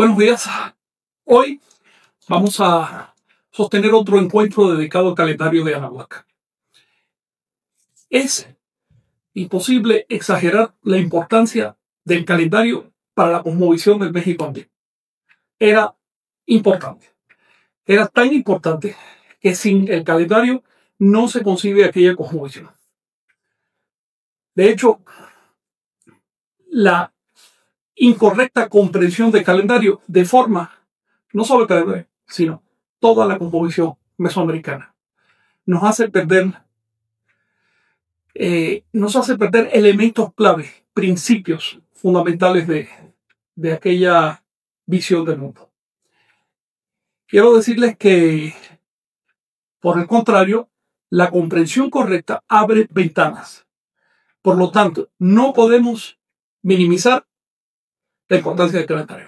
Buenos días. Hoy vamos a sostener otro encuentro dedicado al calendario de Anahuac. Es imposible exagerar la importancia del calendario para la cosmovisión del México antiguo. Era importante. Era tan importante que sin el calendario no se concibe aquella cosmovisión. De hecho, la incorrecta comprensión del calendario deforma no solo el calendario, sino toda la cosmovisión mesoamericana. Nos hace perder elementos clave, principios fundamentales de aquella visión del mundo. Quiero decirles que, por el contrario, la comprensión correcta abre ventanas. Por lo tanto, no podemos minimizar la importancia del calendario.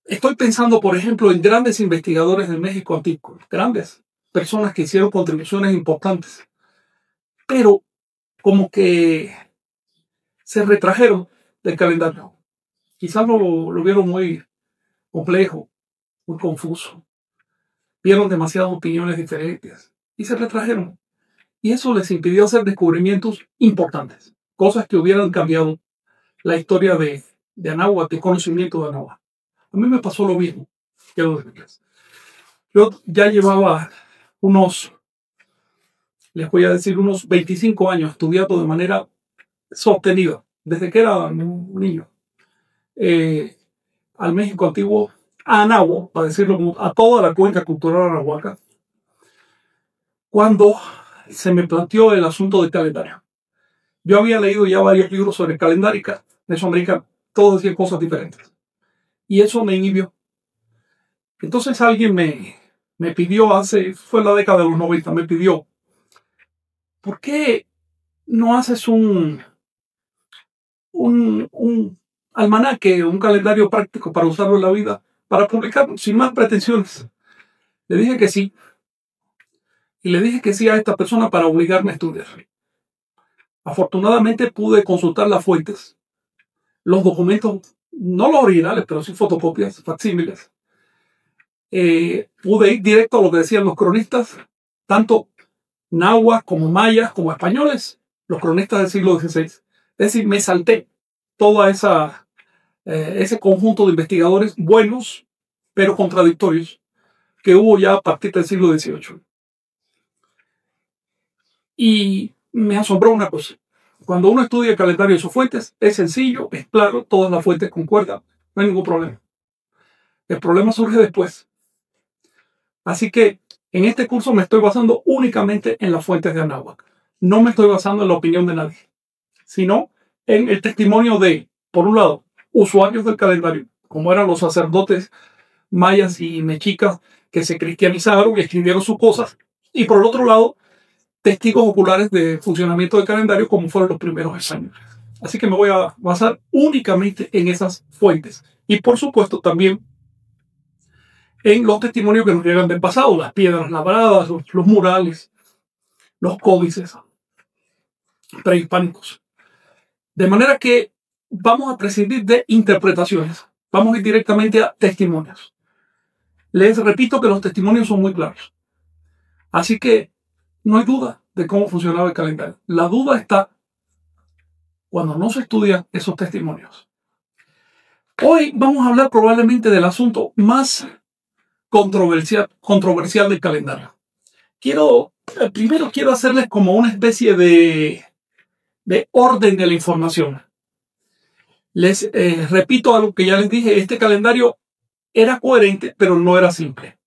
Estoy pensando, por ejemplo, en grandes investigadores del México antiguo, grandes personas que hicieron contribuciones importantes, pero como que se retrajeron del calendario. Quizás lo vieron muy complejo, muy confuso. Vieron demasiadas opiniones diferentes y se retrajeron. Y eso les impidió hacer descubrimientos importantes, cosas que hubieran cambiado la historia de Anáhuac, el conocimiento de Anáhuac. A mí me pasó lo mismo. Quiero decirles. Yo ya llevaba unos 25 años estudiando de manera sostenida, desde que era un niño, al México antiguo, a Anáhuac, para decirlo, a toda la cuenca cultural anahuaca, cuando se me planteó el asunto del calendario. Yo había leído ya varios libros sobre calendárica mesoamericana, todos decían cosas diferentes. Y eso me inhibió. Entonces alguien me pidió, fue en la década de los 90, me pidió, ¿por qué no haces un almanaque, un calendario práctico para usarlo en la vida, para publicarlo sin más pretensiones? Le dije que sí. Y le dije que sí a esta persona para obligarme a estudiar. Afortunadamente pude consultar las fuentes, los documentos, no los originales, pero sí fotocopias, facsímiles. Pude ir directo a lo que decían los cronistas, tanto náhuatl como mayas como españoles, los cronistas del siglo XVI. Es decir, me salté todo ese conjunto de investigadores buenos, pero contradictorios, que hubo ya a partir del siglo XVIII. Y me asombró una cosa. Cuando uno estudia el calendario de sus fuentes, es sencillo, es claro, todas las fuentes concuerdan, no hay ningún problema. El problema surge después. Así que en este curso me estoy basando únicamente en las fuentes de Anáhuac. No me estoy basando en la opinión de nadie, sino en el testimonio de, por un lado, usuarios del calendario, como eran los sacerdotes mayas y mexicas que se cristianizaron y escribieron sus cosas, y por el otro lado, testigos oculares de funcionamiento del calendario como fueron los primeros españoles. Así que me voy a basar únicamente en esas fuentes. Y por supuesto también en los testimonios que nos llegan del pasado, las piedras labradas, los murales, los códices prehispánicos. De manera que vamos a prescindir de interpretaciones. Vamos a ir directamente a testimonios. Les repito que los testimonios son muy claros. Así que no hay duda de cómo funcionaba el calendario. La duda está cuando no se estudian esos testimonios. Hoy vamos a hablar probablemente del asunto más controversial del calendario. Primero quiero hacerles como una especie de orden de la información. Les repito algo que ya les dije, este calendario era coherente, pero no era simple.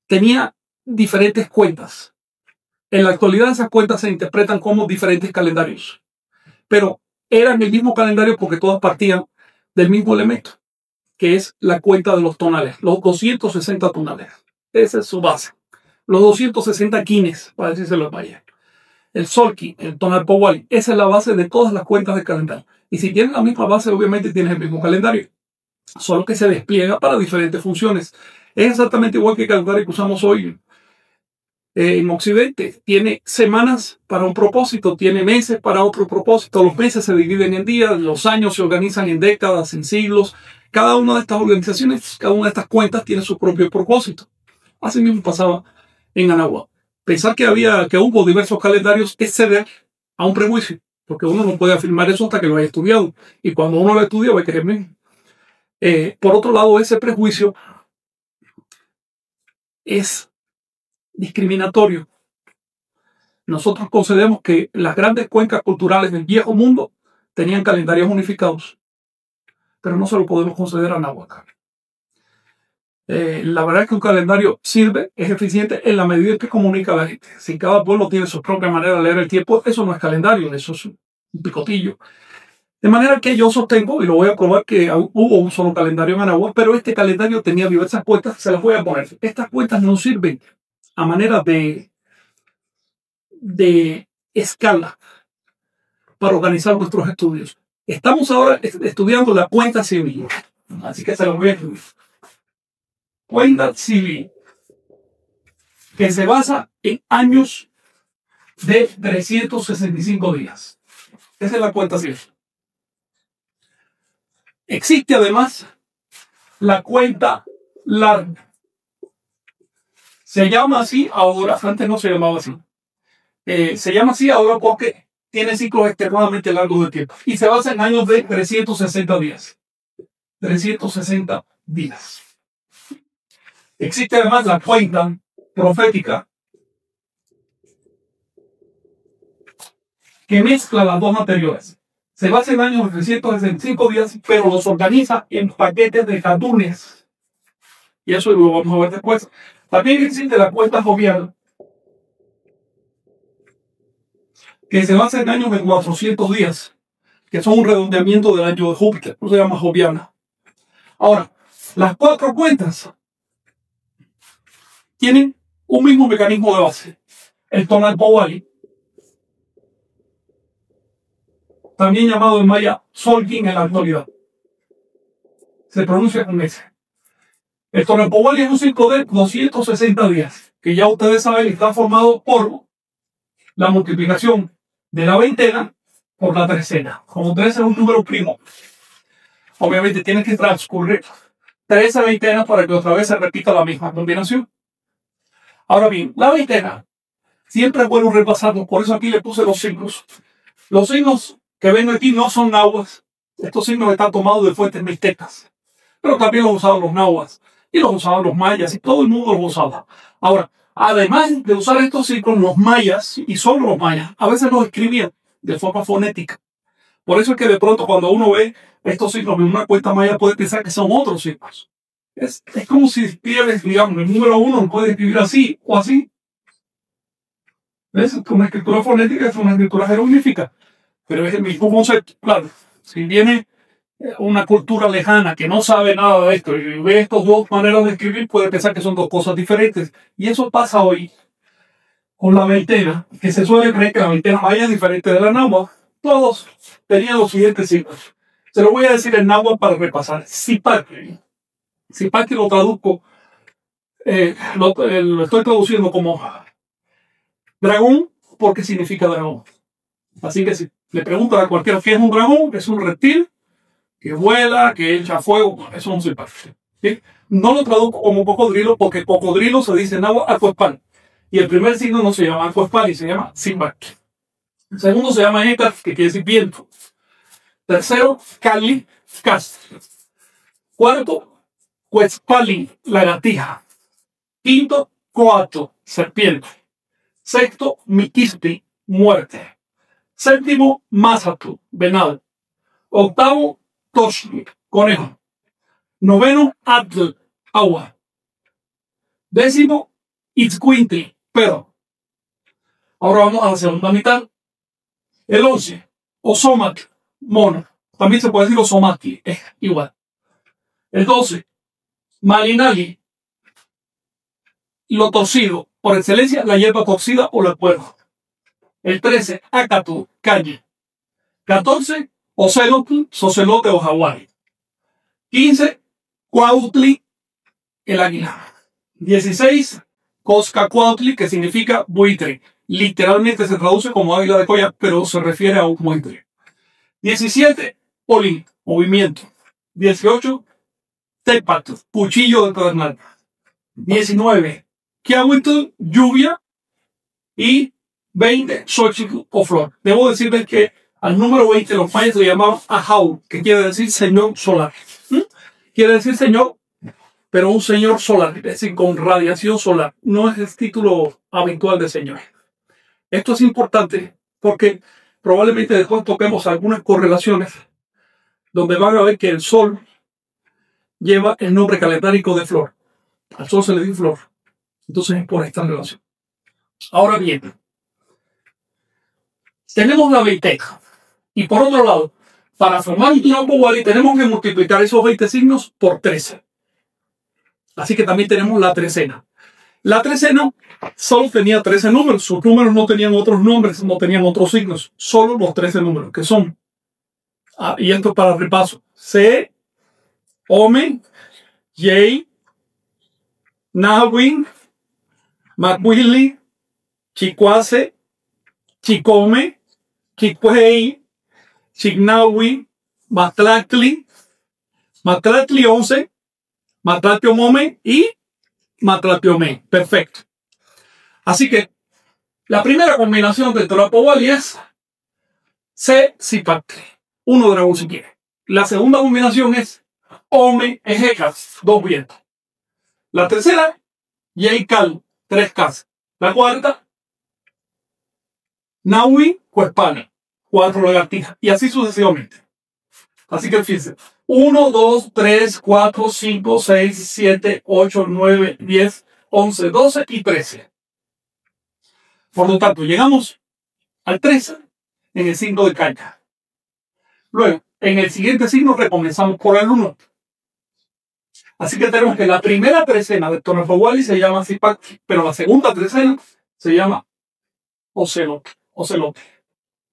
Tenía diferentes cuentas. En la actualidad esas cuentas se interpretan como diferentes calendarios, pero eran el mismo calendario porque todas partían del mismo elemento, que es la cuenta de los tonales, los 260 tonales. Esa es su base. Los 260 quines, para decírselo en maya. El solki, el tonal powali, esa es la base de todas las cuentas del calendario. Y si tienes la misma base, obviamente tienes el mismo calendario, solo que se despliega para diferentes funciones. Es exactamente igual que el calendario que usamos hoy en Occidente. Tiene semanas para un propósito, tiene meses para otro propósito. Los meses se dividen en días, los años se organizan en décadas, en siglos, Cada una de estas organizaciones, cada una de estas cuentas tiene su propio propósito. Así mismo pasaba en Anáhuac. Pensar que hubo diversos calendarios es ceder a un prejuicio, porque uno no puede afirmar eso hasta que lo haya estudiado. Y cuando uno lo estudia va a creer bien. Por otro lado, ese prejuicio es discriminatorio. Nosotros concedemos que las grandes cuencas culturales del viejo mundo tenían calendarios unificados, pero no se lo podemos conceder a Anáhuac. La verdad es que un calendario sirve, es eficiente en la medida en que comunica a la gente. Si cada pueblo tiene su propia manera de leer el tiempo, eso no es calendario, eso es un picotillo. De manera que yo sostengo, y lo voy a probar, que hubo un solo calendario en Anáhuac, pero este calendario tenía diversas cuentas, se las voy a poner. Estas cuentas no sirven a manera de escala para organizar nuestros estudios. Estamos ahora estudiando la cuenta civil, así que se lo voy a escribir. Cuenta civil, que se basa en años de 365 días. Esa es la cuenta civil. Existe además la cuenta larga. Se llama así ahora, antes no se llamaba así. Se llama así ahora porque tiene ciclos extremadamente largos de tiempo. Y se basa en años de 360 días. 360 días. Existe además la cuenta profética, que mezcla las dos anteriores. Se basa en años de 365 días, pero los organiza en paquetes de catunes. Y eso lo vamos a ver después. También existe la cuenta joviana, que se basa en años de 400 días, que son un redondeamiento del año de Júpiter. No se llama joviana. Ahora, las cuatro cuentas tienen un mismo mecanismo de base. El Tonalpowali, también llamado en maya Solkin en la actualidad. Se pronuncia con S. El Tonalpowali es un ciclo de 260 días, que ya ustedes saben está formado por la multiplicación de la veintena por la trecena. Como 13 es un número primo, obviamente tiene que transcurrir 13 veintenas para que otra vez se repita la misma combinación. Ahora bien, la veintena siempre es bueno repasarlo, por eso aquí le puse los signos. Los signos que ven aquí no son nahuas. Estos signos están tomados de fuentes mixtecas, pero también los usaban los nahuas y los usaban los mayas y todo el mundo los usaba. Ahora, además de usar estos signos, los mayas, y solo los mayas, a veces los escribían de forma fonética. Por eso es que de pronto cuando uno ve estos signos en una cuenta maya puede pensar que son otros signos. Es como si escribes, digamos, el número 1 lo puede escribir así o así. ¿Ves? Una escritura fonética es una escritura jeroglífica, pero es el mismo concepto. Claro, si viene una cultura lejana que no sabe nada de esto y ve estas dos maneras de escribir, puede pensar que son dos cosas diferentes. Y eso pasa hoy con la veintena, que se suele creer que la veintena maya es diferente de la náhuatl. Todos tenían los siguientes signos. Se lo voy a decir en náhuatl para repasar. Zipactli. Zipactli lo traduzco, lo estoy traduciendo como dragón porque significa dragón. Así que si le preguntan a cualquiera qué es un dragón, es un reptil que vuela, que echa fuego, eso es un zipactli. ¿Sí? No lo traduzco como cocodrilo porque cocodrilo se dice en náhuatl aquespal. Y el primer signo no se llama aquespal y se llama zipactli. El segundo se llama Ecat, que quiere decir viento. Tercero, Cali, castro. Cuarto, Cuetzpali, lagartija. Quinto, Coato, serpiente. Sexto, Miquispi, muerte. Séptimo, Mazatu, venado. Octavo, Toshmi, conejo. Noveno, Atl, agua. Décimo, Itzcuintli, perro. Ahora vamos a la segunda mitad. El 11, Osomatl, mono. También se puede decir Osomatli, es igual. El 12, Malinali, lo torcido, por excelencia la hierba torcida o la cuerda. El 13, Acatu, calle. 14, Ocelotl, socelote o jaguar. 15, Cuautli, el águila. 16, Coscacuautli, que significa buitre. Literalmente se traduce como águila de collar, pero se refiere a un buitre. 17, Oli, movimiento. 18, Tepat, cuchillo de pedernal. 19, Kiawitl, lluvia. Y 20, Xochitl o flor. Debo decirles que al número 20 los mayas lo llamaban Ahau, que quiere decir señor solar. Quiere decir señor, pero un señor solar, es decir, con radiación solar. No es el título habitual de señor. Esto es importante porque probablemente después toquemos algunas correlaciones donde van a ver que el sol lleva el nombre calendárico de flor. Al sol se le dio flor. Entonces es por esta relación. Ahora bien, tenemos la veintena. Y por otro lado, para formar un Tonalpohualli Wally tenemos que multiplicar esos 20 signos por 13. Así que también tenemos la trecena. La trecena solo tenía 13 números. Sus números no tenían otros nombres, no tenían otros signos. Solo los 13 números, que son, y esto para repaso, C, Ome, Yei, Nahwin, Macuili, Chicuase, Chicome, Chicuei, Chignawi, Matlactli, Matlactli 11, Matlatliomome y Matlatliomé. Perfecto. Así que la primera combinación del Tonalpohualli es C-Cipactli. Uno dragón si quiere. La segunda combinación es Ome Ejecas, 2 vientos. La tercera, Yeikal, 3 casas. La cuarta, Naui Cuespana, 4 lagartijas. Y así sucesivamente. Así que fíjense. 1, 2, 3, 4, 5, 6, 7, 8, 9, 10, 11, 12 y 13. Por lo tanto, llegamos al 13 en el signo de caña. Luego, en el siguiente signo recomenzamos por el 1. Así que tenemos que la primera trecena de Tonalpohualli se llama Cipactli, pero la segunda trecena se llama Ocelote.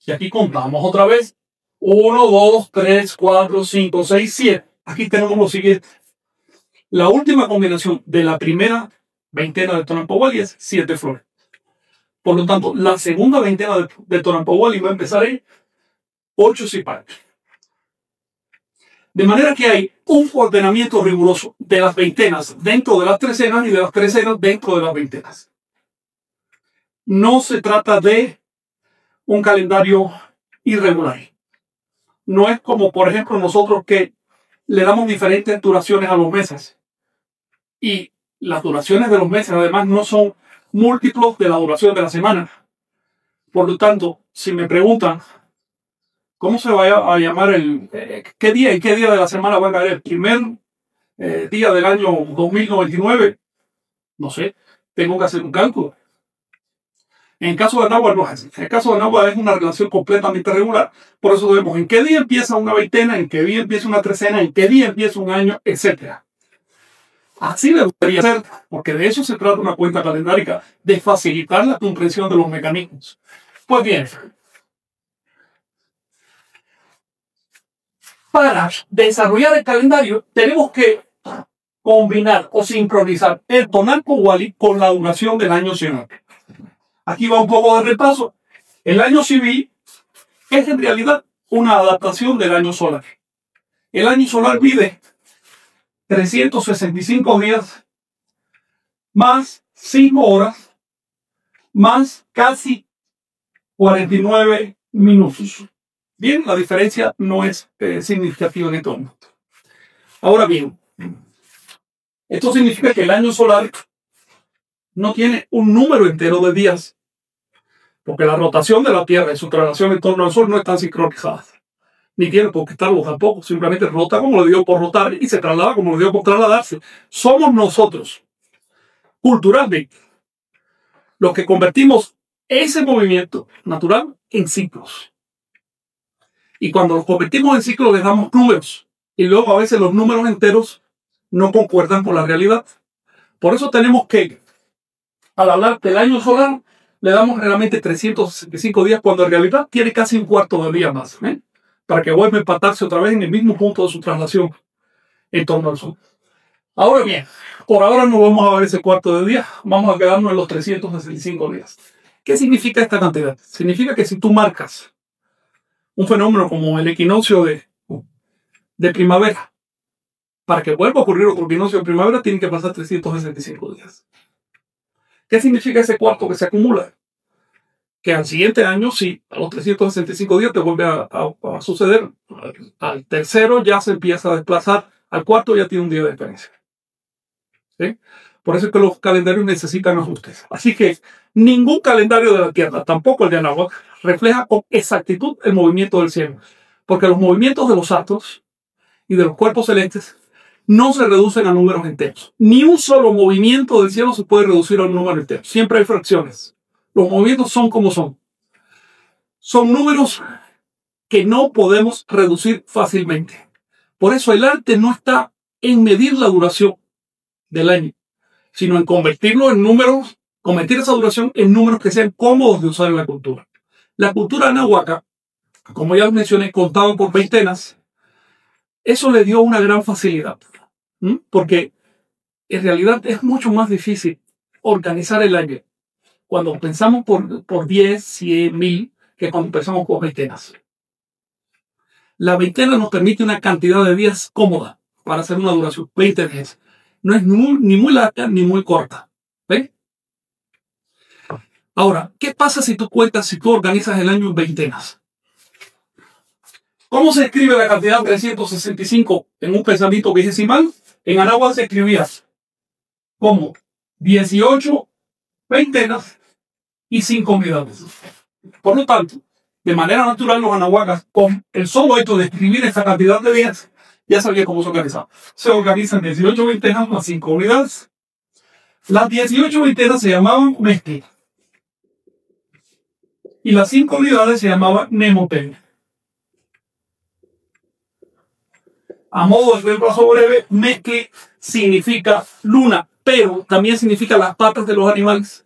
Y aquí contamos otra vez. 1, 2, 3, 4, 5, 6, 7. Aquí tenemos lo siguiente. La última combinación de la primera veintena de Tonalpohualli es 7 flores. Por lo tanto, la segunda veintena de Tonalpohualli va a empezar en 8 Cipactli. De manera que hay un ordenamiento riguroso de las veintenas dentro de las trecenas y de las trecenas dentro de las veintenas. No se trata de un calendario irregular. No es como, por ejemplo, nosotros que le damos diferentes duraciones a los meses. Y las duraciones de los meses, además, no son múltiplos de la duración de la semana. Por lo tanto, si me preguntan cómo se va a llamar qué día y qué día de la semana va a caer el primer día del año 2099, no sé, tengo que hacer un cálculo. En el caso de náhuatl no es así. En el caso de náhuatl es una relación completamente regular. Por eso vemos en qué día empieza una veintena, en qué día empieza una trecena, en qué día empieza un año, etc. Así debería ser, porque de eso se trata una cuenta calendárica, de facilitar la comprensión de los mecanismos. Pues bien, para desarrollar el calendario tenemos que combinar o sincronizar el Tonalpohualli con la duración del año solar. Aquí va un poco de repaso. El año civil es en realidad una adaptación del año solar. El año solar mide 365 días más 5 horas más casi 49 minutos. Bien, la diferencia no es significativa en este momento. Ahora bien, esto significa que el año solar no tiene un número entero de días, porque la rotación de la Tierra y su traslación en torno al Sol no están sincronizadas. Ni tiene por qué estarlo tampoco. Simplemente rota como lo dio por rotar y se traslada como lo dio por trasladarse. Somos nosotros, culturalmente, los que convertimos ese movimiento natural en ciclos. Y cuando los convertimos en ciclos les damos números. Y luego a veces los números enteros no concuerdan con la realidad. Por eso tenemos que, al hablar del año solar, le damos realmente 365 días, cuando en realidad tiene casi un cuarto de día más, para que vuelva a empatarse otra vez en el mismo punto de su traslación en torno al Sol. Ahora bien, por ahora no vamos a ver ese cuarto de día, vamos a quedarnos en los 365 días. ¿Qué significa esta cantidad? Significa que si tú marcas un fenómeno como el equinoccio de primavera Para que vuelva a ocurrir otro equinoccio de primavera, tienen que pasar 365 días. ¿Qué significa ese cuarto que se acumula? Que al siguiente año, sí, a los 365 días te vuelve a suceder. Al tercero ya se empieza a desplazar, al cuarto ya tiene un día de diferencia. ¿Sí? Por eso es que los calendarios necesitan ajustes. Así que ningún calendario de la Tierra, tampoco el de Anáhuac, refleja con exactitud el movimiento del cielo. Porque los movimientos de los astros y de los cuerpos celestes no se reducen a números enteros. Ni un solo movimiento del cielo se puede reducir a un número entero. Siempre hay fracciones. Los movimientos son como son. Son números que no podemos reducir fácilmente. Por eso el arte no está en medir la duración del año, sino en convertirlo en números, convertir esa duración en números que sean cómodos de usar en la cultura. La cultura anahuaca, como ya mencioné, contaba por veintenas. Eso le dio una gran facilidad, porque en realidad es mucho más difícil organizar el año cuando pensamos por 10, 100, 1000, que cuando pensamos por veintenas. La veintena nos permite una cantidad de días cómoda para hacer una duración, 20 días. No es ni muy larga ni muy corta. ¿Ven? Ahora, ¿qué pasa si tú organizas el año en veintenas? ¿Cómo se escribe la cantidad 365 en un pensamiento vigesimal? En Anáhuac se escribía como 18 veintenas y 5 unidades. Por lo tanto, de manera natural, los anahuacas, con el solo hecho de escribir esa cantidad de días, ya sabía cómo se organizaba. Se organizan 18 veintenas más 5 unidades. Las 18 veintenas se llamaban mezcli. Y las 5 unidades se llamaban nemoten. A modo de reemplazo breve, mezcli significa luna, pero también significa las patas de los animales.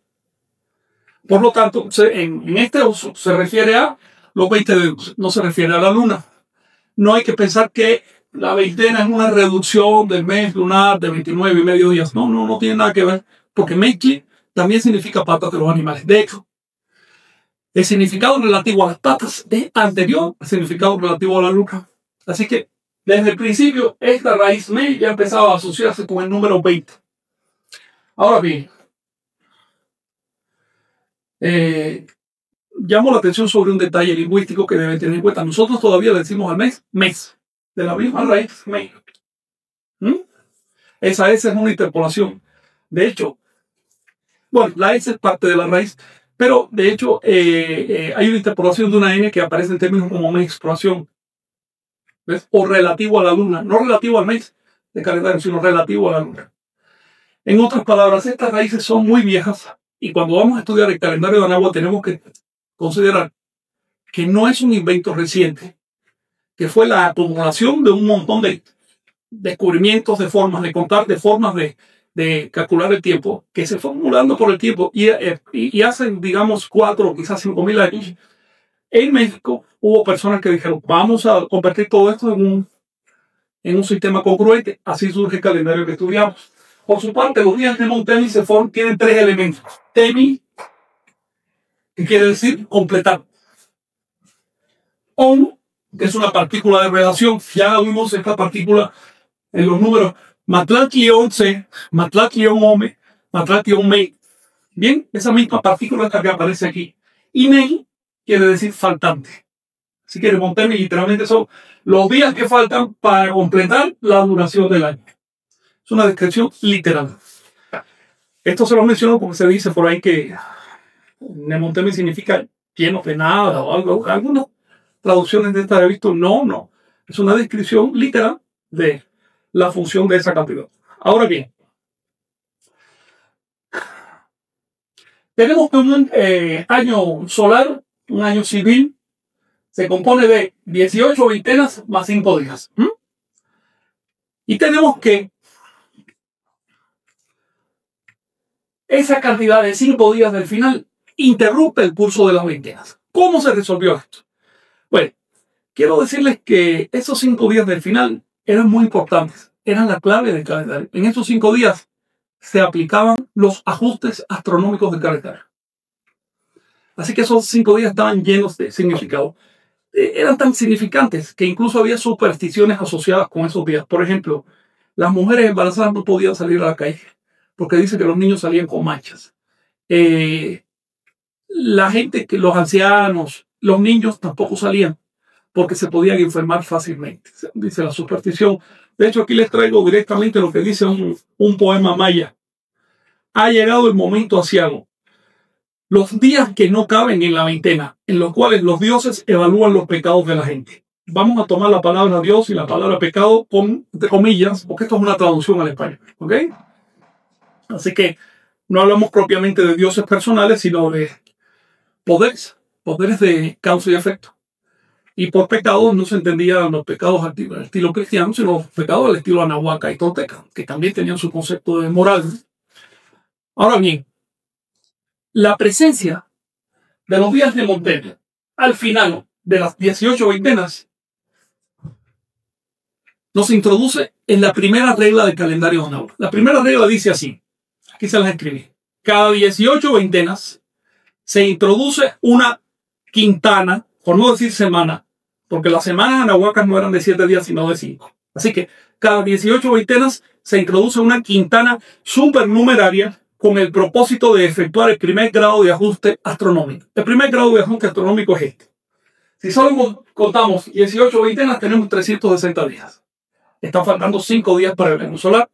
Por lo tanto, en este uso se refiere a los 20 dedos, no se refiere a la luna. No hay que pensar que la veintena es una reducción del mes lunar de 29 y medio días. No tiene nada que ver, porque mezcli también significa patas de los animales. De hecho, el significado relativo a las patas es anterior al significado relativo a la luna. Así que, desde el principio, esta raíz me ya empezaba a asociarse con el número 20. Ahora bien, llamo la atención sobre un detalle lingüístico que deben tener en cuenta. Nosotros todavía le decimos al mes, de la misma raíz, mes. Esa S es una interpolación. De hecho, bueno, la S es parte de la raíz, pero de hecho hay una interpolación de una N que aparece en términos como menstruación. ¿Ves? O relativo a la luna, no relativo al mes de calendario, sino relativo a la luna. En otras palabras, estas raíces son muy viejas y cuando vamos a estudiar el calendario de Anáhuac tenemos que considerar que no es un invento reciente, que fue la acumulación de un montón de descubrimientos de formas de contar, de formas de calcular el tiempo, que se fue acumulando por el tiempo y hace, digamos, 4 o quizás 5.000 años, en México hubo personas que dijeron, vamos a convertir todo esto en un sistema congruente. Así surge el calendario que estudiamos. Por su parte, los días de Montemi tienen 3 elementos. Temi, que quiere decir completar. On, que es una partícula de relación. Ya vimos esta partícula en los números Matlatli-11, Matlatli-Ome, Matlatli-Ome. Bien, esa misma partícula es la que aparece aquí. Y Nei quiere decir faltante. Si quiere, Montemi literalmente son los días que faltan para completar la duración del año. Es una descripción literal. Esto se lo menciono porque se dice por ahí que Nemontemi significa lleno de nada o algo. Algunas traducciones de esta he visto. No. Es una descripción literal de la función de esa cantidad. Ahora bien, tenemos que un año solar, un año civil, se compone de 18 veintenas más 5 días. Y tenemos que esa cantidad de 5 días del final interrumpe el curso de las veintenas. ¿Cómo se resolvió esto? Bueno, quiero decirles que esos 5 días del final eran muy importantes. Eran la clave del calendario. En esos 5 días se aplicaban los ajustes astronómicos del calendario. Así que esos 5 días estaban llenos de significado. Eran tan significantes que incluso había supersticiones asociadas con esos días. Por ejemplo, Las mujeres embarazadas no podían salir a la calle porque dice que los niños salían con manchas. La gente, los ancianos, los niños tampoco salían porque se podían enfermar fácilmente, dice la superstición. De hecho, aquí les traigo directamente lo que dice un poema maya. Ha llegado el momento aciago, los días que no caben en la veintena, en los cuales los dioses evalúan los pecados de la gente. Vamos a tomar la palabra Dios y la palabra pecado con, entre comillas, porque esto es una traducción al español, ¿ok? Así que no hablamos propiamente de dioses personales, sino de poderes de causa y efecto. Y por pecados no se entendían los pecados al estilo cristiano, sino los pecados al estilo anahuaca y tolteca, que también tenían su concepto de moral. Ahora bien, la presencia de los días de Montaigne al final de las 18 veintenas nos introduce en la primera regla del calendario de Nahuatl. La primera regla dice así, aquí se las escribí. Cada 18 veintenas se introduce una quintana, por no decir semana, porque las semanas anahuacas no eran de 7 días, sino de 5. Así que cada 18 veintenas se introduce una quintana supernumeraria con el propósito de efectuar el primer grado de ajuste astronómico. El primer grado de ajuste astronómico es este. Si solo contamos 18 veintenas, tenemos 360 días. Están faltando 5 días para el año solar.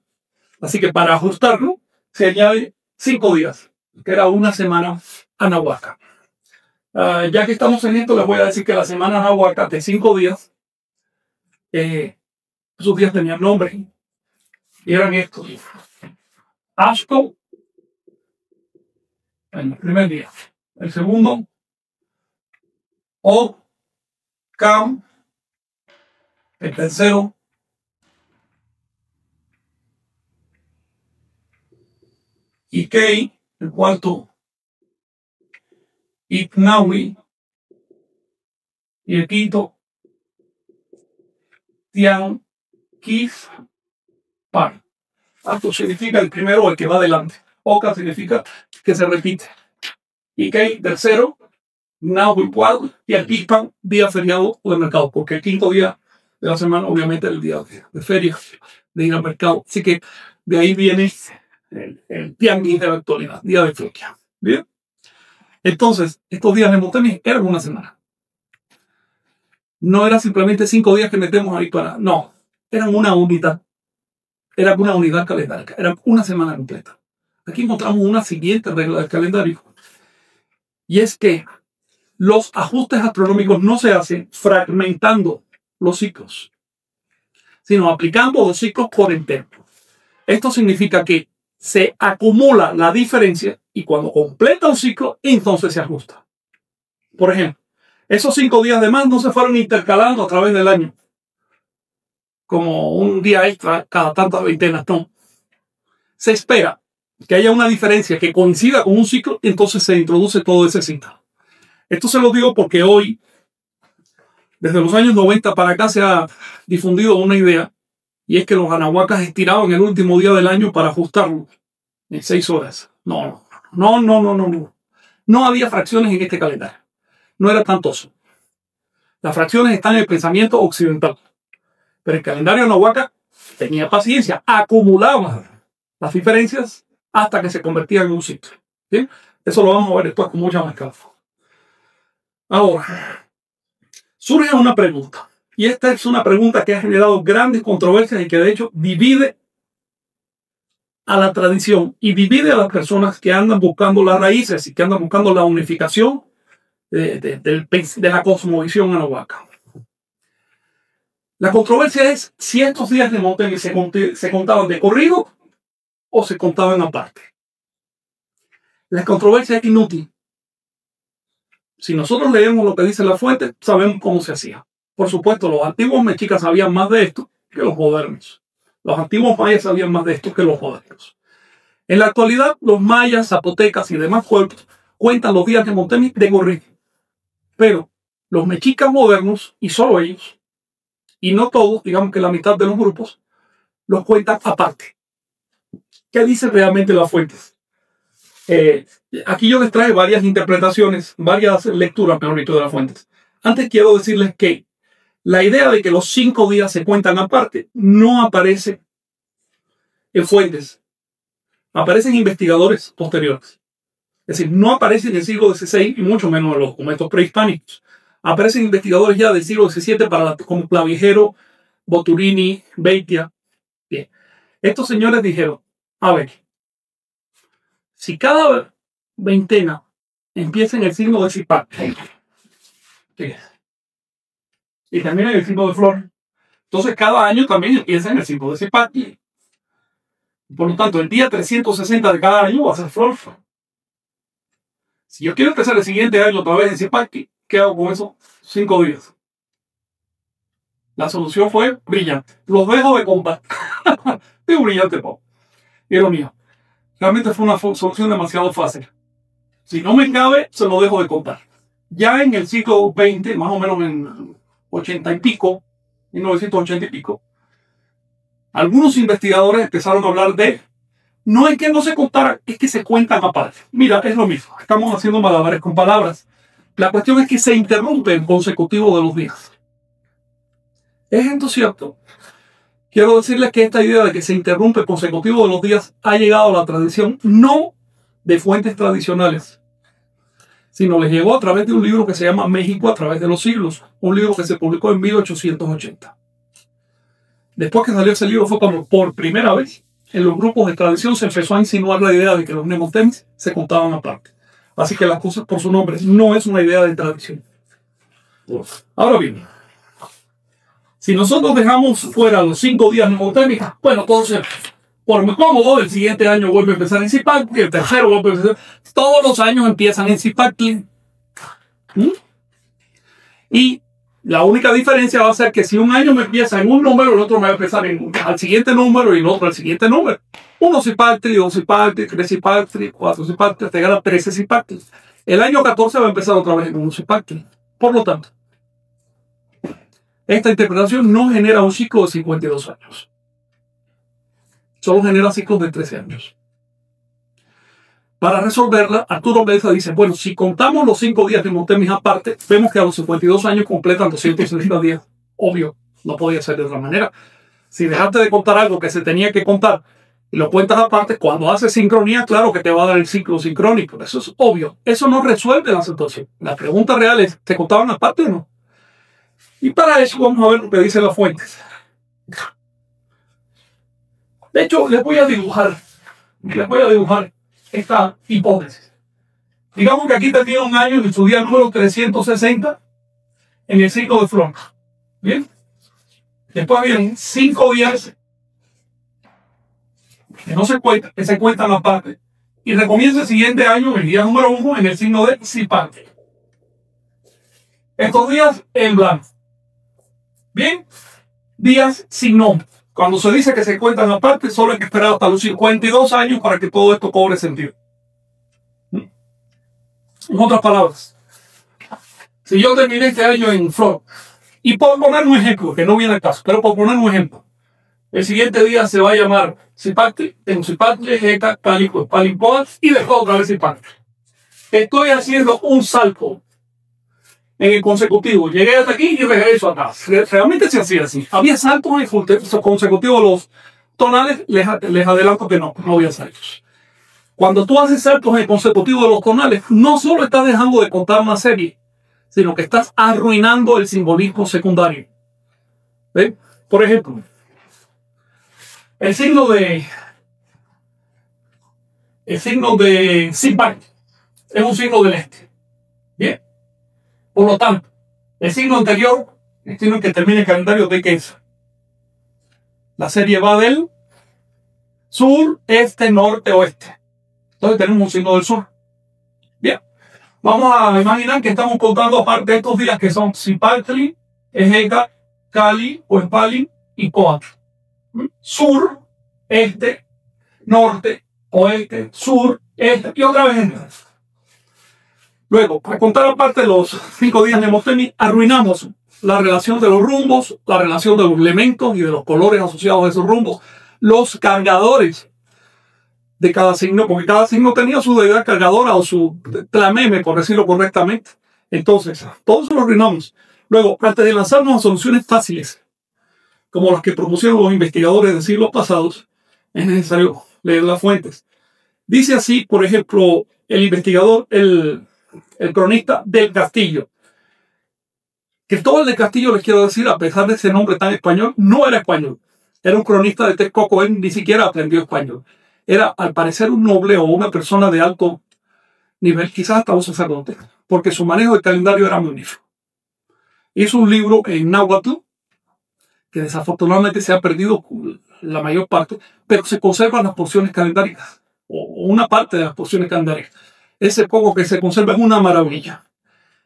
Así que para ajustarlo, se añade 5 días, que era una semana anahuaca. Ya que estamos en esto, les voy a decir que la semana anahuaca de 5 días, esos días tenían nombre. Y eran estos. Ashko, en el primer día. El segundo, O, Cam. El tercero, Ikei. El cuarto, Iknawi. Y el quinto, Tian Kif Par. Esto significa el primero o el que va adelante. Oka significa que se repite. Ikei, tercero. Nahui, cuarto. Y el Kifpan, día feriado o de mercado. Porque el quinto día de la semana, obviamente, es el día de feria, de ir al mercado. Así que de ahí viene el tianguis de la actualidad, día de feria. ¿Bien? Entonces, estos días de Montaigne eran una semana. No era simplemente 5 días que metemos ahí para... No, eran una unidad. Era una unidad calendárica. Era una semana completa. Aquí encontramos una siguiente regla del calendario. Y es que los ajustes astronómicos no se hacen fragmentando los ciclos, sino aplicando los ciclos por entero. Esto significa que se acumula la diferencia y cuando completa un ciclo, entonces se ajusta. Por ejemplo, esos 5 días de más no se fueron intercalando a través del año, como un día extra cada tantas veintenas. No. Se espera que haya una diferencia que coincida con un ciclo y entonces se introduce todo ese ciclo. Esto se lo digo porque hoy, desde los años 90 para acá, se ha difundido una idea, y es que los anahuacas estiraban el último día del año para ajustarlo en 6 horas. No. No había fracciones en este calendario. No era tanto eso. Las fracciones están en el pensamiento occidental. Pero el calendario anahuaca tenía paciencia, acumulaba las diferencias hasta que se convertían en un ciclo. ¿Sí? Eso lo vamos a ver después con mucha más calma. Ahora, surge una pregunta. Y esta es una pregunta que ha generado grandes controversias y que de hecho divide a la tradición y divide a las personas que andan buscando las raíces y que andan buscando la unificación de la cosmovisión anahuaca. La controversia es si estos días de Montaigne se contaban de corrido o se contaban aparte. La controversia es inútil. Si nosotros leemos lo que dice la fuente, sabemos cómo se hacía. Por supuesto, los antiguos mexicas sabían más de esto que los modernos. Los antiguos mayas sabían más de esto que los modernos. En la actualidad, los mayas, zapotecas y demás pueblos cuentan los días de Montaigne de corrido. Pero los mexicas modernos, y solo ellos, y no todos, digamos que la mitad de los grupos, los cuentan aparte. ¿Qué dicen realmente las fuentes? Aquí yo les traje varias interpretaciones, varias lecturas, mejor dicho, de las fuentes. Antes quiero decirles que la idea de que los 5 días se cuentan aparte no aparece en fuentes, aparecen investigadores posteriores. Es decir, no aparece en el siglo XVI y mucho menos en los documentos prehispánicos. Aparecen investigadores ya del siglo XVII como Clavijero, Boturini, Beitia. Bien. Estos señores dijeron, a ver, si cada veintena empieza en el signo de Zipaquirá y termina en el signo de Flor, entonces cada año también empieza en el signo de Zipaquirá. Por lo tanto, el día 360 de cada año va a ser Flor. Si yo quiero empezar el siguiente año otra vez en Zipaquirá, ¿qué hago con esos 5 días? La solución fue brillante. Los dejo de contar. Digo brillante, Pau. Ironía. Realmente fue una solución demasiado fácil. Si no me cabe, se lo dejo de contar. Ya en el siglo XX, más o menos en 80 y pico, 1980 y pico, algunos investigadores empezaron a hablar de, no es que no se contara, es que se cuentan aparte. Mira, es lo mismo. Estamos haciendo malabares con palabras. La cuestión es que se interrumpe el consecutivo de los días. ¿Es esto cierto? Quiero decirles que esta idea de que se interrumpe el consecutivo de los días ha llegado a la tradición no de fuentes tradicionales, sino les llegó a través de un libro que se llama México a través de los siglos, un libro que se publicó en 1880. Después que salió ese libro fue cuando por primera vez en los grupos de tradición se empezó a insinuar la idea de que los mnemotemis se contaban aparte. Así que las cosas por su nombre no es una idea de tradición. Ahora bien, si nosotros dejamos fuera los 5 días mnemotémicos, bueno, entonces, por muy cómodo, el siguiente año vuelve a empezar en Zipaquirá, el tercero vuelve a empezar. Todos los años empiezan en Zipaquirá. Y la única diferencia va a ser que si un año me empieza en un número, el otro me va a empezar al siguiente número y el otro al siguiente número. 1 Zipaquirá, 2 Zipaquirá, 3 Zipaquirá, 4 Zipaquirá, te gana 13 Zipaquirá. El año 14 va a empezar otra vez en 1 Zipaquirá. Por lo tanto, esta interpretación no genera un ciclo de 52 años. Solo genera ciclos de 13 años. Para resolverla, Arturo Meza dice, bueno, si contamos los 5 días de mnemotemis aparte, vemos que a los 52 años completan 260 días. Obvio, no podía ser de otra manera. Si dejaste de contar algo que se tenía que contar y lo cuentas aparte, cuando haces sincronía, claro que te va a dar el ciclo sincrónico. Eso es obvio. Eso no resuelve la situación. La pregunta real es, ¿te contaban aparte o no? Y para eso vamos a ver lo que dicen las fuentes. De hecho, les voy a dibujar esta hipótesis. Digamos que aquí tenía un año en su día número 360 en el ciclo de Flor. ¿Bien? Después habían 5 días que no se cuentan, que se cuentan aparte. Y recomienza el siguiente año, el día número 1, en el signo de Zipaquirá. Estos días en blanco. Bien, días sin nombre. Cuando se dice que se cuentan aparte, solo hay que esperar hasta los 52 años para que todo esto cobre sentido. En otras palabras, si yo terminé este año en Flor, y por poner un ejemplo, que no viene al caso, pero por poner un ejemplo, el siguiente día se va a llamar Zipaquirá, en Zipaquirá, Heta, Cali, Palimpoas, y después otra vez Zipaquirá. Estoy haciendo un salto en el consecutivo. Llegué hasta aquí y regreso atrás. Realmente se hacía así. Había saltos en el consecutivo. Los tonales, les adelanto que no había saltos. Cuando tú haces saltos en el consecutivo de los tonales, no solo estás dejando de contar una serie, sino que estás arruinando el simbolismo secundario. ¿Ven? Por ejemplo, el signo de Zipaquirá es un signo del este. Bien. Por lo tanto, el signo anterior, el signo que termina el calendario de Queza. La serie va del sur, este, norte, oeste. Entonces tenemos un signo del sur. Bien. Vamos a imaginar que estamos contando aparte de estos días que son Zipaquirá, Ejeka, Cali, Huempalin y Coatl. Sur, este, norte, oeste, sur, este y otra vez este. Luego, para contar aparte los 5 días de mnemotemis, arruinamos la relación de los rumbos, la relación de los elementos y de los colores asociados a esos rumbos, los cargadores de cada signo, porque cada signo tenía su deidad cargadora o su tlameme, por decirlo correctamente. Entonces, todo eso lo arruinamos. Luego, antes de lanzarnos a soluciones fáciles, como las que propusieron los investigadores de siglos pasados, es necesario leer las fuentes. Dice así, por ejemplo, el investigador, el cronista del Castillo. Cristóbal del Castillo, les quiero decir, a pesar de ese nombre tan español, no era español. Era un cronista de Texcoco, él ni siquiera aprendió español. Era, al parecer, un noble o una persona de alto nivel, quizás hasta un sacerdote, porque su manejo del calendario era magnífico. Hizo un libro en náhuatl, que desafortunadamente se ha perdido la mayor parte, pero se conservan las porciones calendáricas, o una parte de las porciones calendáricas. Ese poco que se conserva es una maravilla.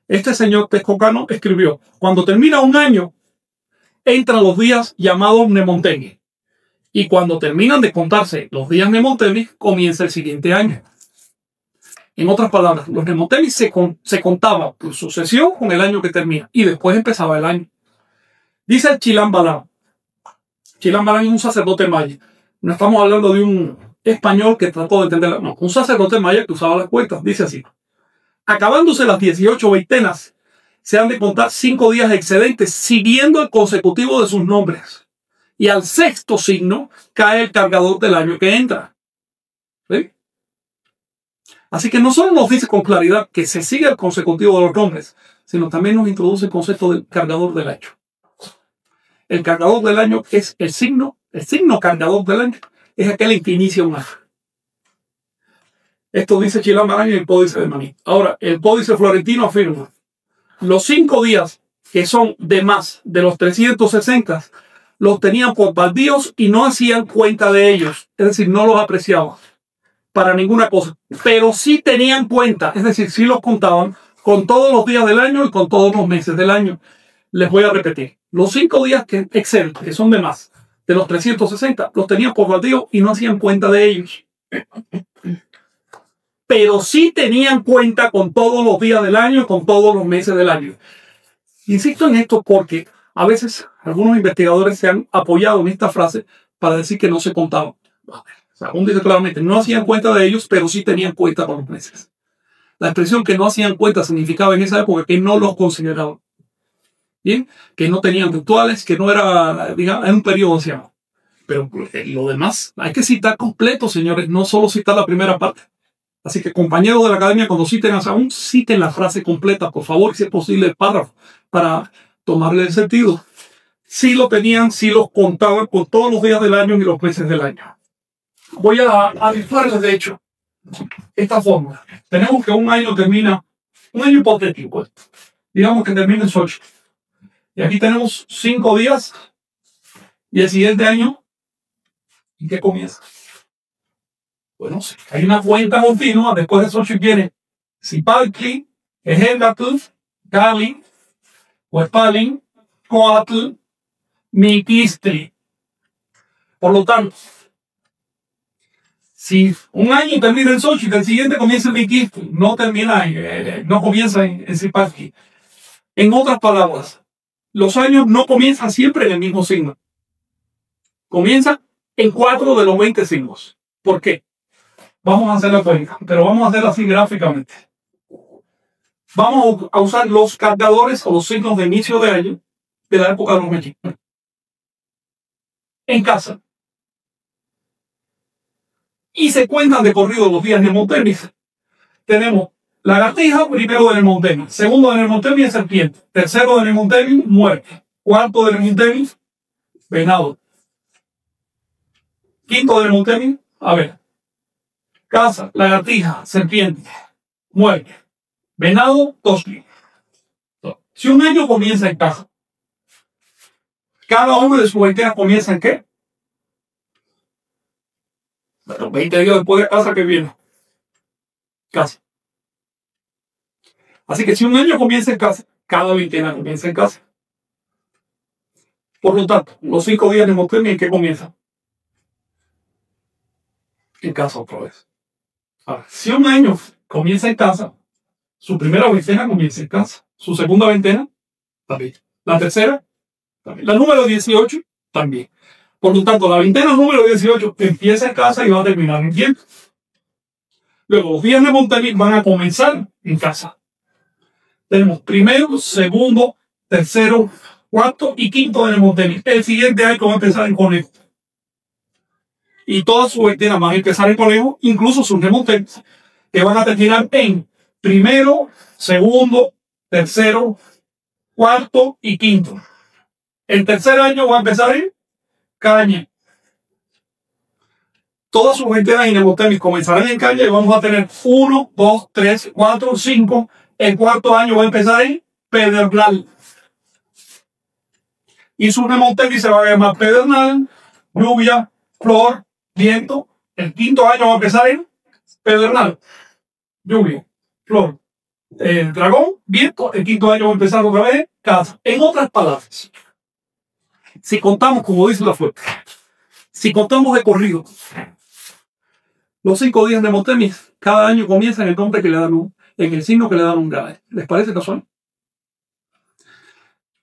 Este señor texcocano escribió: cuando termina un año, entran los días llamados Nemonteni. Y cuando terminan de contarse los días Nemonteni, comienza el siguiente año. En otras palabras, los Nemonteni se contaban por sucesión con el año que termina. Y después empezaba el año. Dice el Chilam Balam. Chilam Balam es un sacerdote maya. No estamos hablando de un español que trató de entenderla. No, un sacerdote maya que usaba las cuentas. Dice así: acabándose las 18 veintenas, se han de contar 5 días excedentes siguiendo el consecutivo de sus nombres. Y al sexto signo cae el cargador del año que entra. ¿Sí? Así que no solo nos dice con claridad que se sigue el consecutivo de los nombres, sino también nos introduce el concepto del cargador del año. El cargador del año es el signo cargador del año es aquel en que inicia un año. Esto dice Chilam Balam y el Códice de Maní. Ahora, el Códice Florentino afirma: los 5 días que son de más de los 360 los tenían por baldíos y no hacían cuenta de ellos. Es decir, no los apreciaban para ninguna cosa. Pero sí tenían cuenta, es decir, sí los contaban con todos los días del año y con todos los meses del año. Les voy a repetir: los 5 días que exceden, que son de más de los 360, los tenían por baldío y no hacían cuenta de ellos. Pero sí tenían cuenta con todos los días del año y con todos los meses del año. Insisto en esto porque a veces algunos investigadores se han apoyado en esta frase para decir que no se contaban. Según dice claramente, no hacían cuenta de ellos, pero sí tenían cuenta con los meses. La expresión que no hacían cuenta significaba en esa época que no los consideraban. Bien, que no tenían rituales, que no era, digamos, en un periodo anciano. Pero lo demás hay que citar completo, señores, no solo citar la primera parte. Así que, compañeros de la academia, cuando citen a Sahún, citen la frase completa, por favor, si es posible, el párrafo, para tomarle el sentido. Sí lo tenían, sí los contaban con todos los días del año y los meses del año. Voy a dibujarles, de hecho, esta fórmula. Tenemos que un año termina, un año hipotético, digamos que termina en 8. Y aquí tenemos 5 días, y el siguiente año, ¿en qué comienza? Bueno, sí, hay una cuenta continua. Después de Xochitl viene Zipaltli, Ejendatl, Cali, Huespalin, Coatl, Miquistli. Por lo tanto, si un año termina en Xochitl, el siguiente comienza en Miquistli, no termina, no comienza en Zipaltli. En otras palabras, los años no comienzan siempre en el mismo signo. Comienzan en 4 de los 20 signos. ¿Por qué? Vamos a hacer la cuenta, pero vamos a hacerla así gráficamente. Vamos a usar los cargadores o los signos de inicio de año de la época de los mexicanos. En casa. Y se cuentan de corrido los días de Nemonteni. Tenemos lagartija, primero de Nemonteni, segundo de Nemonteni es serpiente, tercero de Nemonteni, muerte, cuarto de Nemonteni, venado, quinto de Nemonteni, a ver, casa, lagartija, serpiente, muerte, venado, tosqui. Si un año comienza en casa, cada uno de sus veintenas comienza en ¿qué? Bueno, 20 días después de casa que viene. Casa. Así que si un año comienza en casa, cada veintena comienza en casa. Por lo tanto, los 5 días de Nemonteni, ¿en qué comienza? En casa otra vez. Ahora, si un año comienza en casa, su primera veintena comienza en casa. Su segunda veintena, también. La tercera, también. La número 18, también. Por lo tanto, la veintena número 18 empieza en casa y va a terminar en tiempo. Luego, los días de Nemonteni van a comenzar en casa. Tenemos primero, segundo, tercero, cuarto y quinto de Nemonteni. El siguiente año va a empezar en conejo. y todas sus veintenas van a empezar en conejo, incluso sus remontes, que van a terminar en primero, segundo, tercero, cuarto y quinto. El tercer año va a empezar en caña. Todas sus veintenas y nemotemis comenzarán en caña y vamos a tener 1, 2, 3, 4, 5. El cuarto año va a empezar en pedernal. Y su nemotemis se va a llamar pedernal, lluvia, flor, viento. El quinto año va a empezar en pedernal, lluvia, flor, el dragón, viento. El quinto año va a empezar otra vez casa. En otras palabras, si contamos, como dice la fuente, si contamos de corrido, los 5 días de Nemotemis, cada año comienza en el nombre que le dan en el signo que le dan un grave. ¿Les parece casual?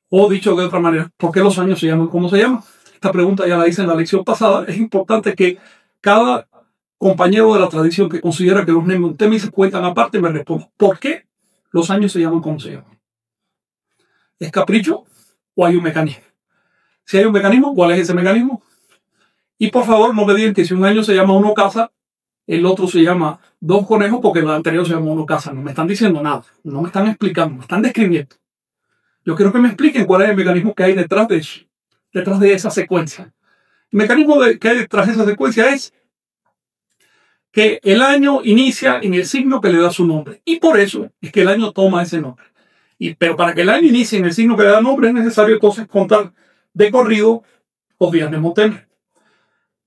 O dicho de otra manera, ¿por qué los años se llaman como se llaman? Esta pregunta ya la hice en la lección pasada. Es importante que cada compañero de la tradición que considera que los Nemotemis se cuentan aparte me responda, ¿por qué los años se llaman como se llaman? ¿Es capricho o hay un mecanismo? Si hay un mecanismo, ¿cuál es ese mecanismo? Y por favor no me digan que si un año se llama uno casa, el otro se llama 2 conejos porque el anterior se llama 1 casa. No me están diciendo nada, no me están explicando, me están describiendo. Yo quiero que me expliquen cuál es el mecanismo que hay detrás de eso, detrás de esa secuencia. El mecanismo que hay detrás de esa secuencia es que el año inicia en el signo que le da su nombre. Y por eso es que el año toma ese nombre. Pero para que el año inicie en el signo que le da nombre es necesario entonces contar de corrido los días de Nemotemis.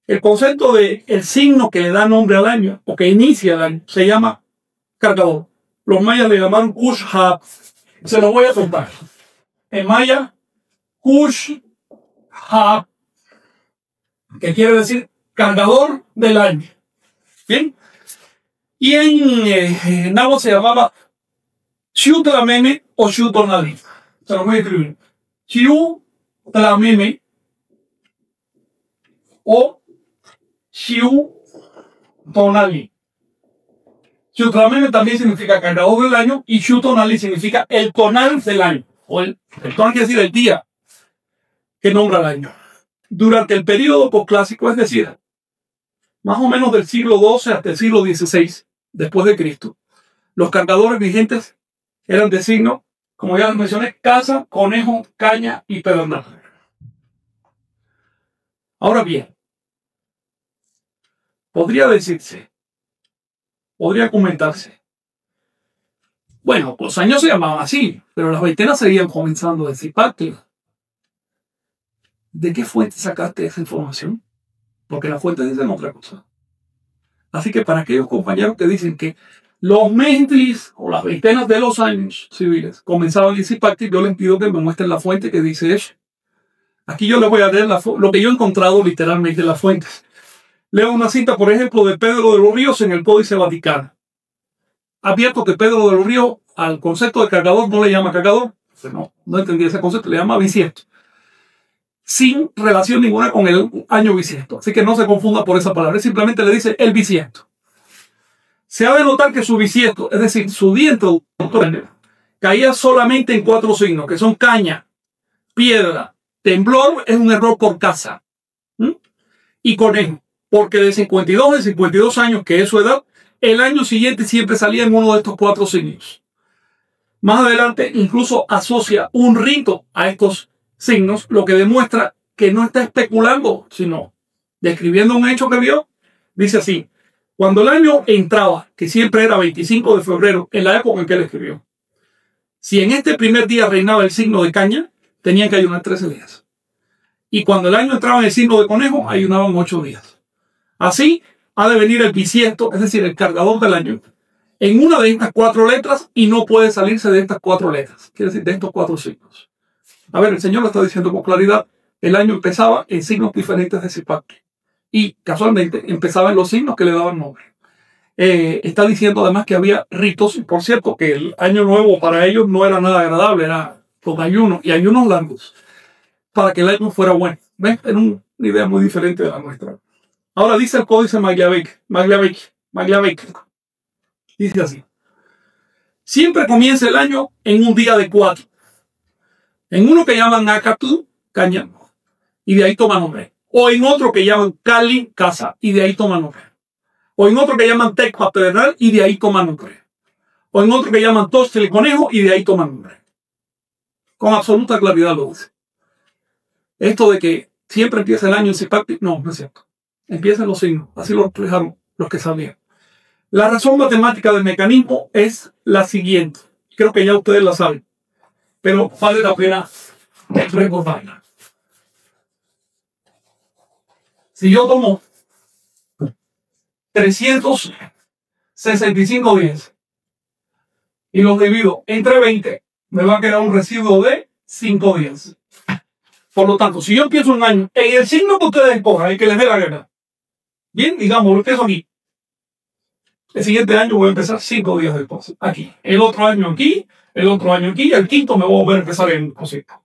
El concepto de el signo que le da nombre al año o que inicia el año se llama cargador. Los mayas le llamaron Kush-Ha. Se lo voy a contar. En maya, Kush-Ha, que quiere decir cargador del año. Bien. Y en náhuatl se llamaba Xiutlameme o Xiutonali. Se lo voy a escribir. Xiutlameme o Xiutonali. Xiutlameme también significa cargador del año y Xiutonali significa el tonal del año. O el tonal quiere decir el día que nombra el año. Durante el periodo posclásico, es decir, más o menos del siglo XII hasta el siglo XVI, después de Cristo, los cargadores vigentes eran de signo, como ya les mencioné, casa, conejo, caña y pedernal. Ahora bien, podría decirse, podría comentarse, bueno, los años se llamaban así, pero las veintenas seguían comenzando de Zipactli. ¿De qué fuente sacaste esa información? Porque las fuentes dicen otra cosa. Así que para aquellos compañeros que dicen que los mentlis o las veintenas de los años civiles comenzaban en Zipactli, yo les pido que me muestren la fuente que dice eso. Aquí yo les voy a leer lo que yo he encontrado literalmente en las fuentes. Leo una cita, por ejemplo, de Pedro de los Ríos en el Códice Vaticano. Advierto que Pedro de los Ríos al concepto de cargador no le llama cargador. No entendía ese concepto, le llama bisiesto. Sin relación ninguna con el año bisiesto. Así que no se confunda por esa palabra. Simplemente le dice el bisiesto. Se ha de notar que su bisiesto, es decir, su día introductorio, caía solamente en 4 signos, que son caña, piedra, temblor, es un error por casa, y conejo. Porque de 52 años, que es su edad, el año siguiente siempre salía en uno de estos 4 signos. Más adelante incluso asocia un rito a estos signos, lo que demuestra que no está especulando, sino describiendo un hecho que vio. Dice así: cuando el año entraba, que siempre era 25 de febrero, en la época en que él escribió, si en este primer día reinaba el signo de caña, tenían que ayunar 13 días. Y cuando el año entraba en el signo de conejo, ayunaban 8 días. Así ha de venir el bisiesto, es decir, el cargador del año, en una de estas 4 letras y no puede salirse de estas 4 letras. Quiere decir, de estos 4 signos. A ver, el Señor lo está diciendo con claridad. El año empezaba en signos diferentes de Zipactli. Y casualmente empezaba en los signos que le daban nombre. Está diciendo además que había ritos. Y por cierto, que el año nuevo para ellos no era nada agradable. Era con ayunos y ayunos largos. Para que el año fuera bueno. ¿Ven? Era una idea muy diferente de la nuestra. Ahora dice el Códice Magliavec. Dice así: siempre comienza el año en un día de 4. En uno que llaman Acatú, caña. Y de ahí toma nombre. O en otro que llaman Cali, casa, y de ahí toman nombre. O en otro que llaman Tecpa, Pedernal, y de ahí toman nombre. O en otro que llaman Tostel, Conejo, y de ahí toman nombre. Con absoluta claridad lo dice. Esto de que siempre empieza el año en Zipacti, no, no es cierto. Empiezan los signos, así lo explicaron los que sabían. La razón matemática del mecanismo es la siguiente. Creo que ya ustedes la saben, pero vale la pena recordarla. Si yo tomo 365 días y los divido entre 20, me va a quedar un residuo de 5 días. Por lo tanto, si yo empiezo un año en el signo que ustedes escojan, el que les dé la gana, bien, digamos, lo empiezo aquí. El siguiente año voy a empezar 5 días después, aquí. El otro año aquí, el otro año aquí, el quinto me voy a volver a empezar en cosita.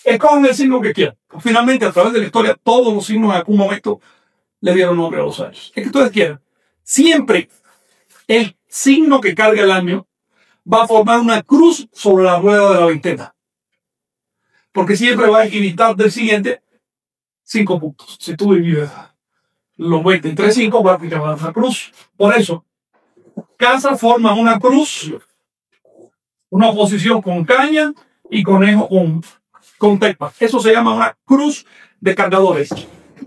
Escojan el signo que quieran. Finalmente, a través de la historia, todos los signos en algún momento le dieron nombre a los años. Es que ustedes quieran. Siempre el signo que carga el año va a formar una cruz sobre la rueda de la veintena. Porque siempre va a equiditar del siguiente 5 puntos. Si tú divides los 20 entre 5, va a aplicar una cruz. Por eso, casa forma una cruz, una oposición con caña y conejo con tecpa. Eso se llama una cruz de cargadores.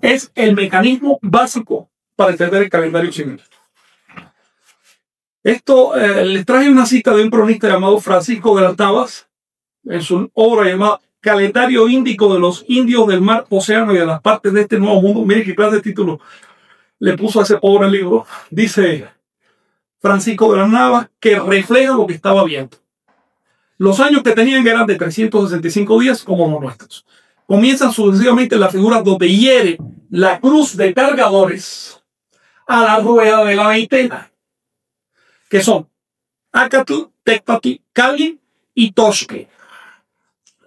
Es el mecanismo básico para entender el calendario civil. Esto les traje una cita de un cronista llamado Francisco de las Navas en su obra llamada Calendario Índico de los Indios del Mar, Océano y de las partes de este nuevo mundo. Miren qué clase de título le puso a ese pobre libro. Dice Francisco de las Navas que refleja lo que estaba viendo. Los años que tenían eran de 365 días como los nuestros. Comienzan sucesivamente las figuras donde hiere la cruz de cargadores a la rueda de la veintena, que son Acatl, Tecpatl, Cali y Tosque.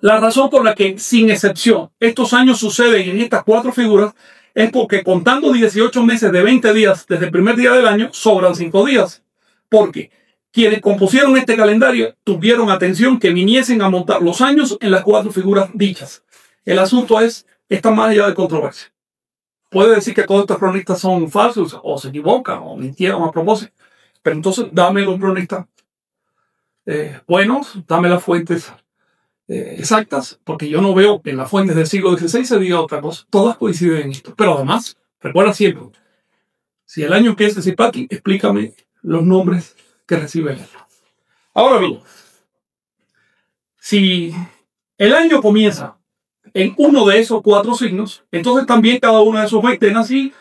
La razón por la que, sin excepción, estos años suceden en estas 4 figuras es porque contando 18 meses de 20 días desde el primer día del año, sobran 5 días. Porque quienes compusieron este calendario tuvieron atención que viniesen a montar los años en las 4 figuras dichas. El asunto está más allá de controversia. Puede decir que todos estos cronistas son falsos, o se equivocan, o mintieron a propósito. Pero entonces, dame los cronistas buenos, dame las fuentes exactas, porque yo no veo que en las fuentes del siglo XVI se diga otra cosa. Todas coinciden en esto. Pero además, recuerda siempre, si el año empieza a Zipacti, explícame los nombres que recibe el año. Ahora bien, si el año comienza en uno de esos 4 signos, entonces también cada uno de esos veintenas y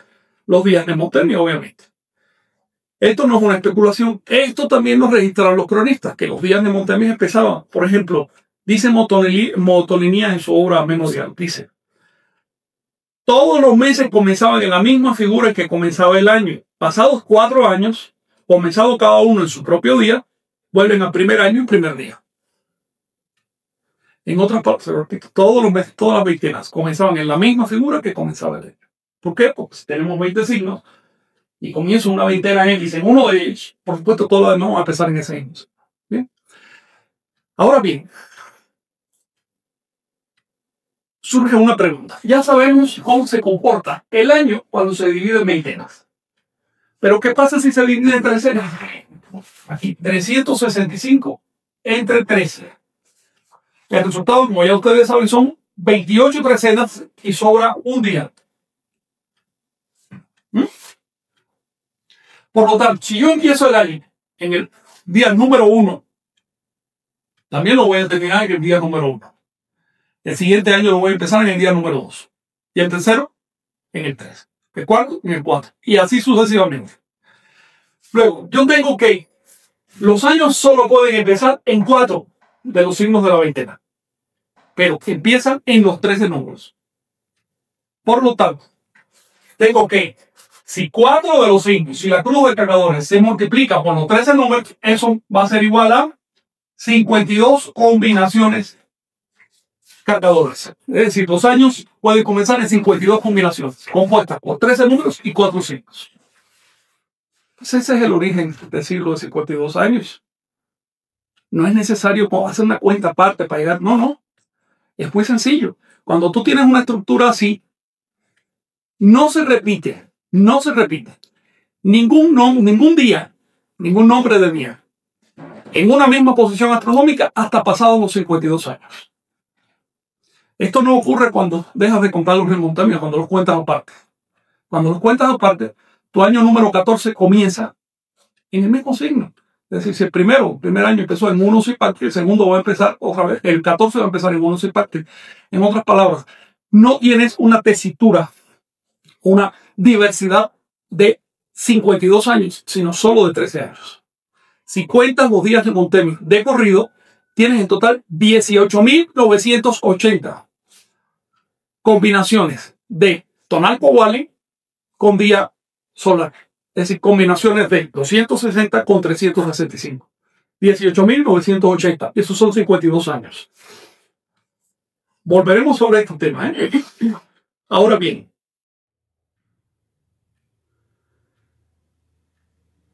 los días de Montemia, obviamente. Esto no es una especulación. Esto también lo registraron los cronistas, que los días de Montemia empezaban. Por ejemplo, dice Motolinia en su obra Memorial, dice: todos los meses comenzaban en la misma figura en que comenzaba el año. Pasados 4 años, comenzado cada uno en su propio día, vuelven al primer año y primer día. En otras partes, repito, todos los meses, todas las veintenas comenzaban en la misma figura que comenzaba el año. ¿Por qué? Porque si tenemos 20 signos y comienza una veintena X en uno de ellos, por supuesto todo lo demás va a empezar en ese mismo. ¿Bien? Ahora bien, surge una pregunta. Ya sabemos cómo se comporta el año cuando se divide en veintenas. Pero ¿qué pasa si se divide en trecenas? Aquí, 365 entre 13. El resultado, como ya ustedes saben, son 28 trecenas y sobra un día. Por lo tanto, si yo empiezo el año en el día número 1, también lo voy a terminar en el día número 1. El siguiente año lo voy a empezar en el día número 2. Y el tercero, en el 3. El cuarto, en el 4. Y así sucesivamente. Luego, yo tengo que los años solo pueden empezar en 4 de los signos de la veintena. Pero empiezan en los 13 números. Por lo tanto, tengo que, si 4 de los signos, si la cruz de cargadores se multiplica por los 13 números, eso va a ser igual a 52 combinaciones cargadores. Es decir, los años pueden comenzar en 52 combinaciones, compuestas por 13 números y 4 signos. Pues ese es el origen del siglo de 52 años. No es necesario hacer una cuenta aparte para llegar. No. Es muy sencillo. Cuando tú tienes una estructura así, no se repite, no se repite ningún día, ningún nombre de día en una misma posición astronómica hasta pasados los 52 años. Esto no ocurre cuando dejas de contar los remontamientos, cuando los cuentas aparte. Cuando los cuentas aparte, tu año número 14 comienza en el mismo signo. Es decir, si el primer año empezó en 1 Cipactri, el segundo va a empezar otra vez, el 14 va a empezar en 1 Cipactri. En otras palabras, no tienes una tesitura, una diversidad de 52 años, sino solo de 13 años. Si cuentas los días de Montemi de corrido, tienes en total 18.980 combinaciones de tonal Kowalik con día solar. Es decir, combinaciones de 260 con 365. 18.980. Esos son 52 años. Volveremos sobre este tema. Ahora bien,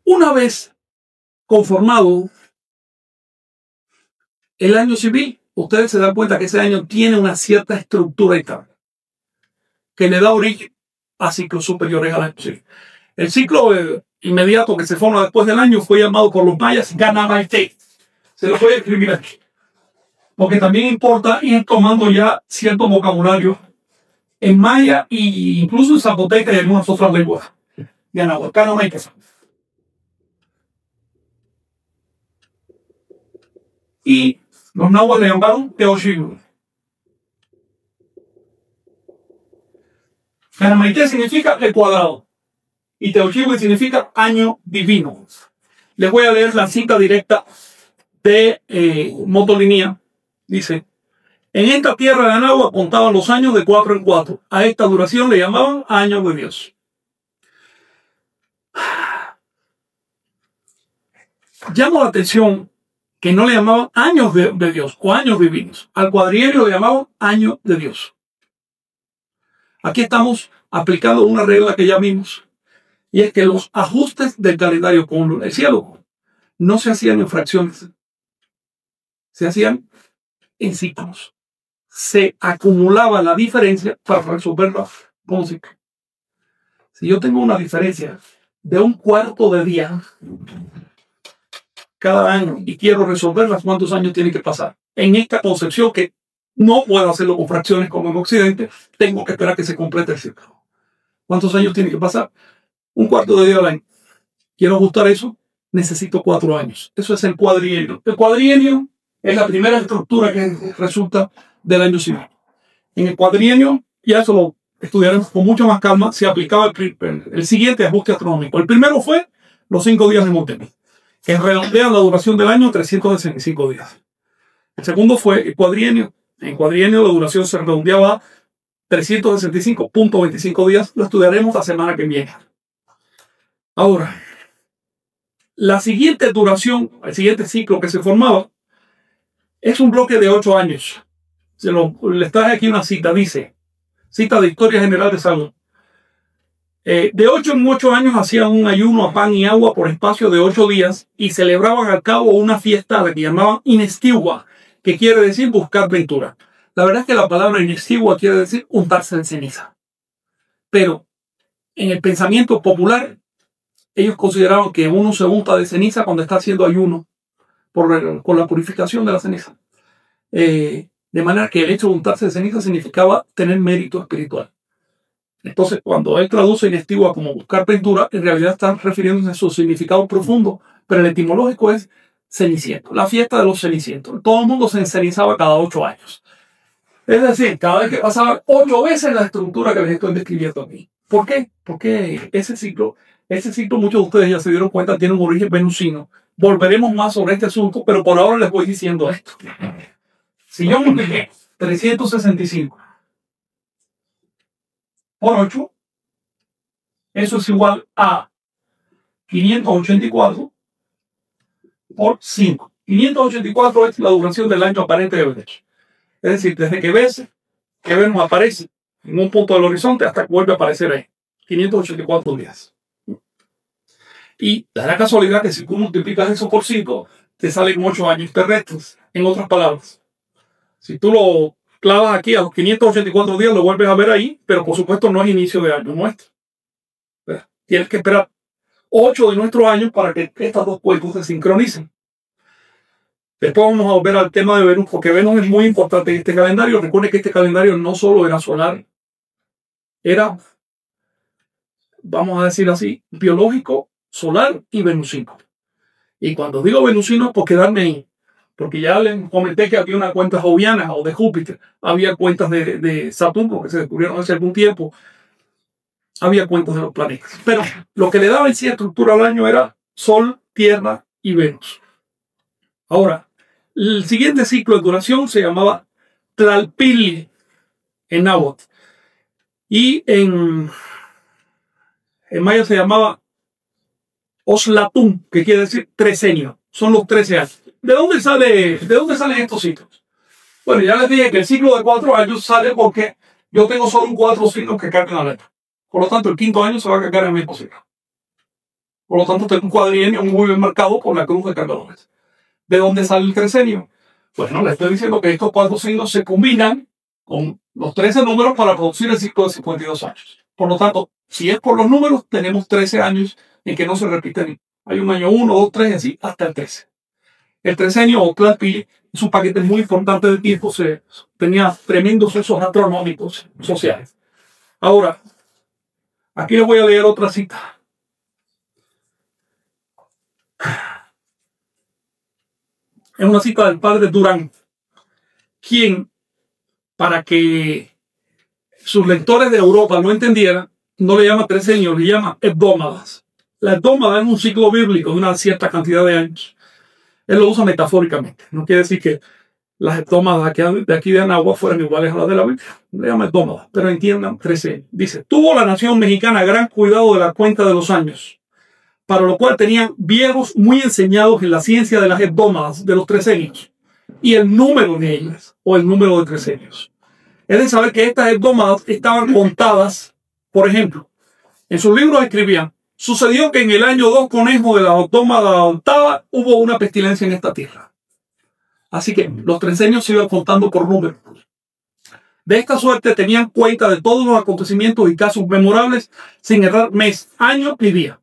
una vez conformado el año civil, ustedes se dan cuenta que ese año tiene una cierta estructura interna que le da origen a ciclos superiores al año civil. El ciclo inmediato que se forma después del año fue llamado por los mayas Ganamaite. Se lo voy a escribir aquí, porque también importa ir tomando ya cierto vocabulario en maya e incluso en zapoteca y en algunas otras lenguas de Anáhuac. Ganamaite. Y los náhuatl le llamaron Teochihu. Ganamaite significa el cuadrado y Teochihu significa año divino. Les voy a leer la cita directa de Motolinía. Dice: en esta tierra de Anáhuac contaban los años de 4 en 4. A esta duración le llamaban años de Dios. Llamo la atención que no le llamaban años de Dios o años divinos. Al cuadrienio le llamaban año de Dios. Aquí estamos aplicando una regla que ya vimos, y es que los ajustes del calendario con el cielo no se hacían en fracciones, se hacían en ciclos. Se acumulaba la diferencia para resolverla con un ciclo. Si yo tengo una diferencia de un cuarto de día cada año y quiero resolverlas, ¿cuántos años tiene que pasar? En esta concepción que no puedo hacerlo con fracciones como en Occidente, tengo que esperar que se complete el ciclo. ¿Cuántos años tiene que pasar? Un cuarto de día al año. Quiero ajustar eso, necesito 4 años. Eso es el cuadrienio. El cuadrienio es la primera estructura que resulta del año civil. En el cuadrienio, ya eso lo estudiaremos con mucha más calma, se aplicaba el siguiente ajuste astronómico. El primero fue los 5 días de Montemi, que redondean la duración del año 365 días. El segundo fue el cuadrienio. En cuadrienio la duración se redondeaba a 365.25 días. Lo estudiaremos la semana que viene. Ahora, la siguiente duración, el siguiente ciclo que se formaba, es un bloque de 8 años. Les traje aquí una cita, dice, cita de Historia General de Salud. De 8 en 8 años hacían un ayuno a pan y agua por espacio de 8 días y celebraban al cabo una fiesta que llamaban Inestiwa, que quiere decir buscar ventura. La verdad es que la palabra Inestiwa quiere decir untarse en ceniza. Pero en el pensamiento popular, ellos consideraban que uno se unta de ceniza cuando está haciendo ayuno con la purificación de la ceniza. De manera que el hecho de untarse de ceniza significaba tener mérito espiritual. Entonces, cuando él traduce Inestiwa como buscar ventura, en realidad están refiriéndose a su significado profundo, pero el etimológico es ceniciento, la fiesta de los cenicientos. Todo el mundo se encenizaba cada 8 años. Es decir, cada vez que pasaba 8 veces la estructura que les estoy describiendo aquí. ¿Por qué? Porque ese ciclo, muchos de ustedes ya se dieron cuenta, tiene un origen venusino. Volveremos más sobre este asunto, pero por ahora les voy diciendo esto. Si yo multiplico 365 por 8, eso es igual a 584 por 5. 584 es la duración del año aparente de Greenwich. Es decir, desde que Venus aparece en un punto del horizonte hasta que vuelve a aparecer ahí. 584 días. Y da la casualidad que si tú multiplicas eso por 5, te salen 8 años terrestres. En otras palabras, si tú lo clavas aquí a los 584 días, lo vuelves a ver ahí, pero por supuesto no es inicio de año nuestro. Tienes que esperar 8 de nuestros años para que estas dos cuentas se sincronicen. Después vamos a volver al tema de Venus, porque Venus es muy importante en este calendario. Recuerde que este calendario no solo era solar, era, vamos a decir así, biológico, solar y venusino. Y cuando digo venusino, pues quedarme ahí. Porque ya les comenté que había una cuenta joviana o de Júpiter, había cuentas de Saturno que se descubrieron hace algún tiempo, había cuentas de los planetas. Pero lo que le daba en sí estructura al año era Sol, Tierra y Venus. Ahora, el siguiente ciclo de duración se llamaba Tlalpili en náhuatl. Y en maya se llamaba Oslatum, que quiere decir tresenio. Son los 13 años. ¿De dónde salen estos ciclos? Bueno, ya les dije que el ciclo de 4 años sale porque yo tengo solo 4 signos que cargan la letra. Por lo tanto, el quinto año se va a cargar en el mismo signo. Por lo tanto, tengo un cuadrienio muy bien marcado por la cruz de cargadores. ¿De dónde sale el tresenio? Bueno, les estoy diciendo que estos 4 signos se combinan con los 13 números para producir el ciclo de 52 años. Por lo tanto, si es por los números, tenemos 13 años en que no se repiten. Hay un año 1, 2, 3 y así hasta el 13. El tresenio o Tlalpili es un paquete muy importante de tiempo. Tenía tremendos usos astronómicos sociales. Ahora, aquí les voy a leer otra cita. Es una cita del padre Durán, quien, para que sus lectores de Europa no entendieran, no le llama tresenio, le llama hebdómadas. La hebdómada es un ciclo bíblico de una cierta cantidad de años. Él lo usa metafóricamente. No quiere decir que las hebdómadas de aquí de Anáhuac fueran iguales a las de la Biblia. Le llama hebdómadas, pero entiendan tresenio. Dice, tuvo la nación mexicana gran cuidado de la cuenta de los años, para lo cual tenían viejos muy enseñados en la ciencia de las hebdómadas, de los tresenios, y el número de ellas, o el número de tresenios. Es de saber que estas hebdómadas estaban contadas. Por ejemplo, en sus libros escribían, sucedió que en el año 2 conejo de la hebdómada octava hubo una pestilencia en esta tierra. Así que los tresenios se iban contando por números. De esta suerte tenían cuenta de todos los acontecimientos y casos memorables, sin errar mes, año ni día.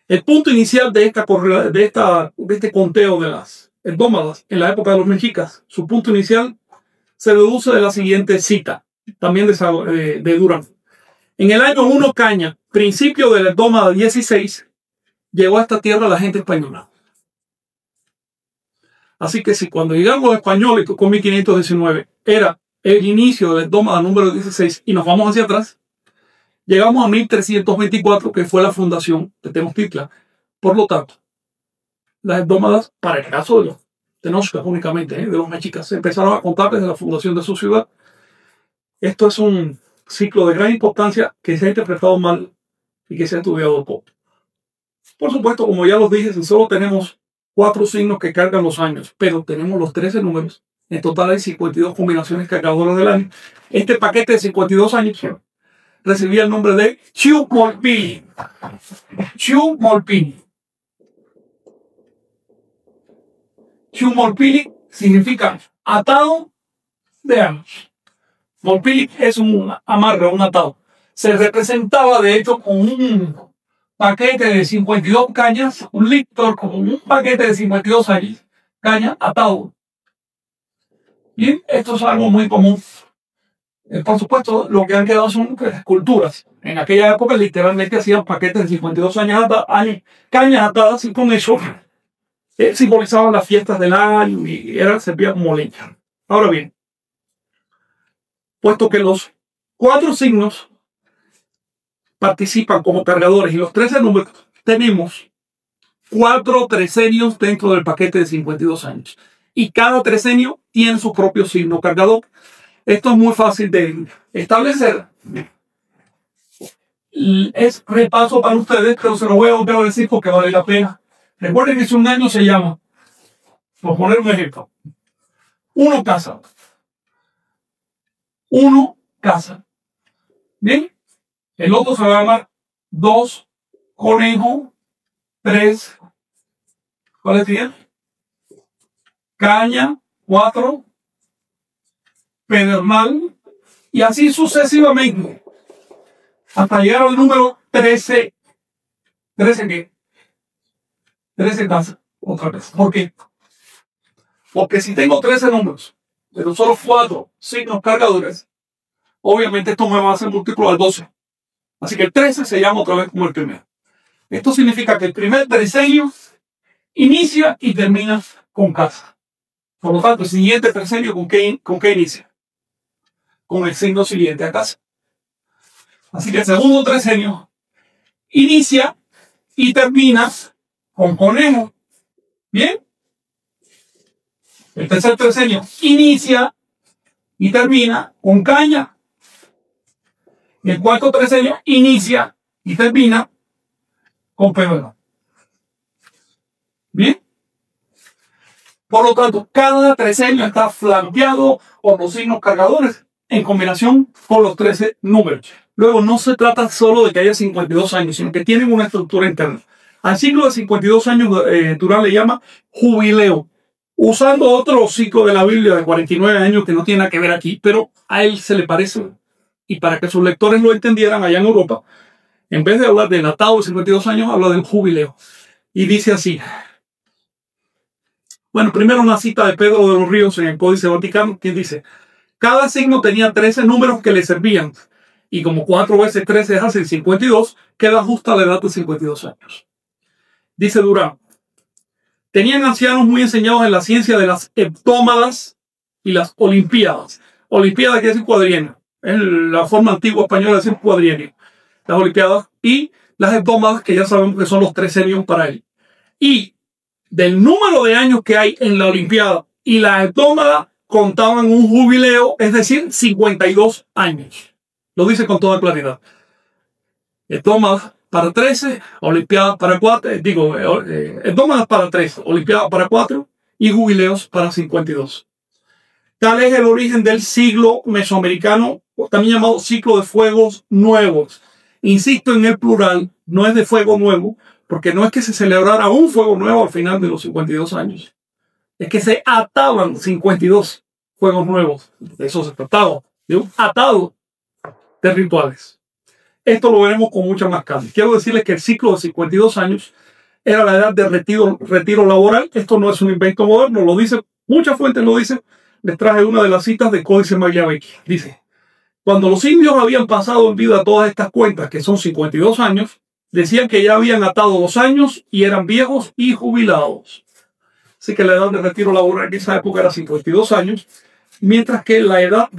El punto inicial de este conteo de las hebdómadas en la época de los mexicas, su punto inicial se deduce de la siguiente cita, también de Durán. En el año 1 Caña, principio de la hebdómada 16, llegó a esta tierra la gente española. Así que si cuando llegamos los españoles con 1519 era el inicio de la hebdómada número 16 y nos vamos hacia atrás, llegamos a 1324, que fue la fundación de Tenochtitlan. Por lo tanto, las hebdómadas, para el caso de los Tenochtitlan únicamente, de los mexicas, se empezaron a contar desde la fundación de su ciudad. Esto es un ciclo de gran importancia que se ha interpretado mal y que se ha estudiado poco. Por supuesto, como ya los dije, si solo tenemos 4 signos que cargan los años, pero tenemos los 13 números, en total hay 52 combinaciones cargadoras del año. Este paquete de 52 años recibía el nombre de Xiuhmolpili. Xiuhmolpili. Xiuhmolpili significa atado de años. Molpili es un amarre, un atado. Se representaba de hecho con un paquete de 52 cañas, un lictor con un paquete de 52 cañas atado. Bien, esto es algo muy común. Por supuesto, lo que han quedado son esculturas. En aquella época literalmente hacían paquetes de 52 cañas atadas y con eso simbolizaban las fiestas del año y servía como leña. Ahora bien, puesto que los 4 signos participan como cargadores y los 13 números, tenemos 4 tresenios dentro del paquete de 52 años. Y cada tresenio tiene su propio signo cargador. Esto es muy fácil de establecer. Es repaso para ustedes, pero se lo voy a volver a decir porque vale la pena. Recuerden que si un año se llama, por poner un ejemplo, 1 casa. 1 casa. Bien. El otro se va a llamar 2 conejo. 3. ¿Cuál es bien? Caña. 4. pedernal, y así sucesivamente, hasta llegar al número 13. ¿13 qué? 13 casa, otra vez. ¿Por qué? Porque si tengo 13 números, pero solo 4 signos cargadores, obviamente esto me va a hacer múltiplo al 12. Así que el 13 se llama otra vez como el primero. Esto significa que el primer tresenio inicia y termina con casa. Por lo tanto, el siguiente tresenio, ¿con qué inicia? Con el signo siguiente a casa. Así que el segundo tresenio inicia y termina con conejo. ¿Bien? El tercer tresenio inicia y termina con caña. Y el cuarto tresenio inicia y termina con pedernal. ¿Bien? Por lo tanto, cada tresenio está flanqueado por los signos cargadores en combinación con los 13 números. Luego, no se trata solo de que haya 52 años, sino que tienen una estructura interna. Al ciclo de 52 años, Durán le llama jubileo, usando otro ciclo de la Biblia de 49 años que no tiene nada que ver aquí, pero a él se le parece. Y para que sus lectores lo entendieran allá en Europa, en vez de hablar del atado de 52 años, habla del jubileo. Y dice así. Bueno, primero una cita de Pedro de los Ríos en el Códice Vaticano, quien dice: cada signo tenía 13 números que le servían, y como 4 veces 13 hacen 52, queda justa la edad de 52 años. Dice Durán: tenían ancianos muy enseñados en la ciencia de las heptómadas y las olimpiadas. Olimpiada quiere decir cuadrienio. Es la forma antigua española de decir cuadrienio. Las olimpiadas y las heptómadas, que ya sabemos que son los trecenios para él. Y del número de años que hay en la olimpiada y la heptómada, contaban un jubileo, es decir, 52 años. Lo dice con toda claridad. Heptómadas para 13, olimpiadas para 4, heptómadas para 13, olimpiadas para 4 y jubileos para 52. Tal es el origen del siglo mesoamericano, también llamado ciclo de fuegos nuevos. Insisto en el plural, no es de fuego nuevo, porque no es que se celebrara un fuego nuevo al final de los 52 años. Es que se ataban 52 fuegos nuevos. De eso se trataba, de un atado de rituales. Esto lo veremos con mucha más calma. Quiero decirles que el ciclo de 52 años era la edad de retiro laboral. Esto no es un invento moderno, lo dice, muchas fuentes lo dicen. Les traje una de las citas de Códice Magliavecchi. Dice: cuando los indios habían pasado en vida todas estas cuentas, que son 52 años, decían que ya habían atado 2 años y eran viejos y jubilados. Así que la edad de retiro laboral en esa época era 52 años, mientras que la edad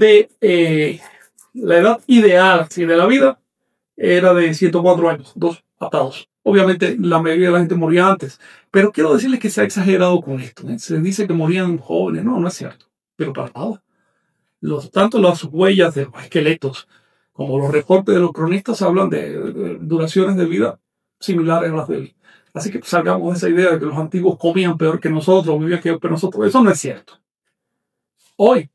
ideal de la vida era de 104 años, 2 atados. Obviamente la mayoría de la gente moría antes, pero quiero decirles que se ha exagerado con esto. Se dice que morían jóvenes, no es cierto, pero para nada. Tanto las huellas de los esqueletos como los reportes de los cronistas hablan de duraciones de vida similares a las de él. Así que salgamos de esa idea de que los antiguos comían peor que nosotros, vivían peor que nosotros. Eso no es cierto. Hoy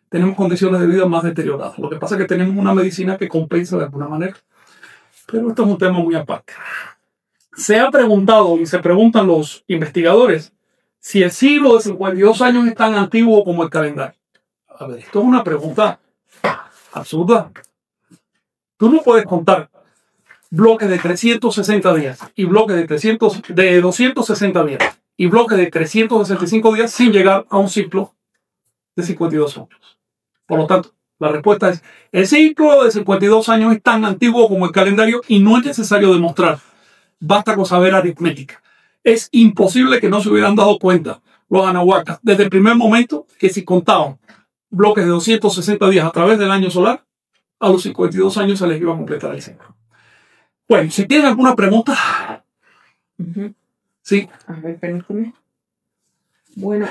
tenemos condiciones de vida más deterioradas. Lo que pasa es que tenemos una medicina que compensa de alguna manera. Pero esto es un tema muy aparte. Se ha preguntado y se preguntan los investigadores si el siglo de 52 años es tan antiguo como el calendario. A ver, esto es una pregunta absurda. Tú no puedes contar bloques de 360 días y bloques de 260 días y bloques de 365 días sin llegar a un ciclo de 52 años. Por lo tanto, la respuesta es: el ciclo de 52 años es tan antiguo como el calendario y no es necesario demostrar. Basta con saber aritmética. Es imposible que no se hubieran dado cuenta los anahuacas desde el primer momento que si contaban bloques de 260 días a través del año solar, a los 52 años se les iba a completar el ciclo. Bueno, si tienen alguna pregunta. Sí. A ver, permíteme. Bueno,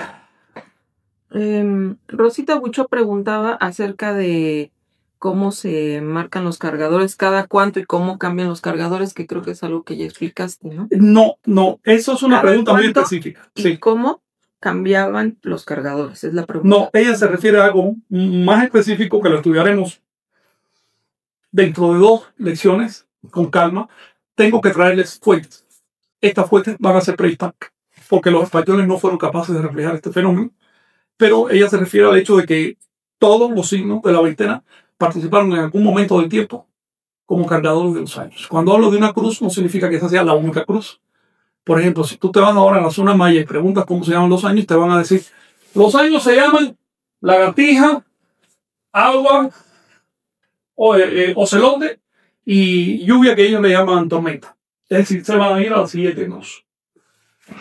Rosita Bucho preguntaba acerca de cómo se marcan los cargadores, cada cuánto y cómo cambian los cargadores, que creo que es algo que ya explicaste, ¿no? No, eso es una pregunta muy específica. ¿Y sí. cómo cambiaban los cargadores? Es la pregunta. No, ella se refiere a algo más específico que lo estudiaremos dentro de 2 lecciones, con calma. Tengo que traerles fuentes. Estas fuentes van a ser prehispánicas, porque los españoles no fueron capaces de reflejar este fenómeno. Pero ella se refiere al hecho de que todos los signos de la veintena participaron en algún momento del tiempo como cargadores de los años. Cuando hablo de una cruz, no significa que esa sea la única cruz. Por ejemplo, si tú te vas ahora a la zona maya y preguntas cómo se llaman los años, te van a decir, los años se llaman lagartija, agua, ocelote y lluvia, que ellos le llaman tormenta. Es decir, se van a ir a la siguiente cruz.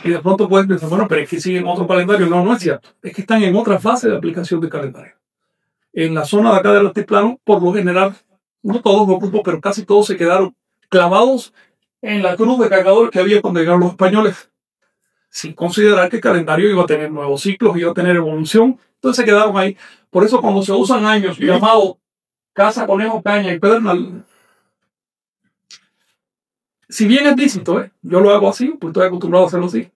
Y de pronto puedes pensar, bueno, pero es que siguen otro calendario. No, no es cierto. Es que están en otra fase de aplicación del calendario. En la zona de acá del altiplano, por lo general, no todos los grupos, pero casi todos se quedaron clavados en la cruz de cargadores que había cuando llegaron los españoles, sin considerar que el calendario iba a tener nuevos ciclos, iba a tener evolución. Entonces se quedaron ahí. Por eso cuando se usan años llamados caza, conejo, caña y pedernal, si bien es lícito, yo lo hago así, pues estoy acostumbrado a hacerlo así,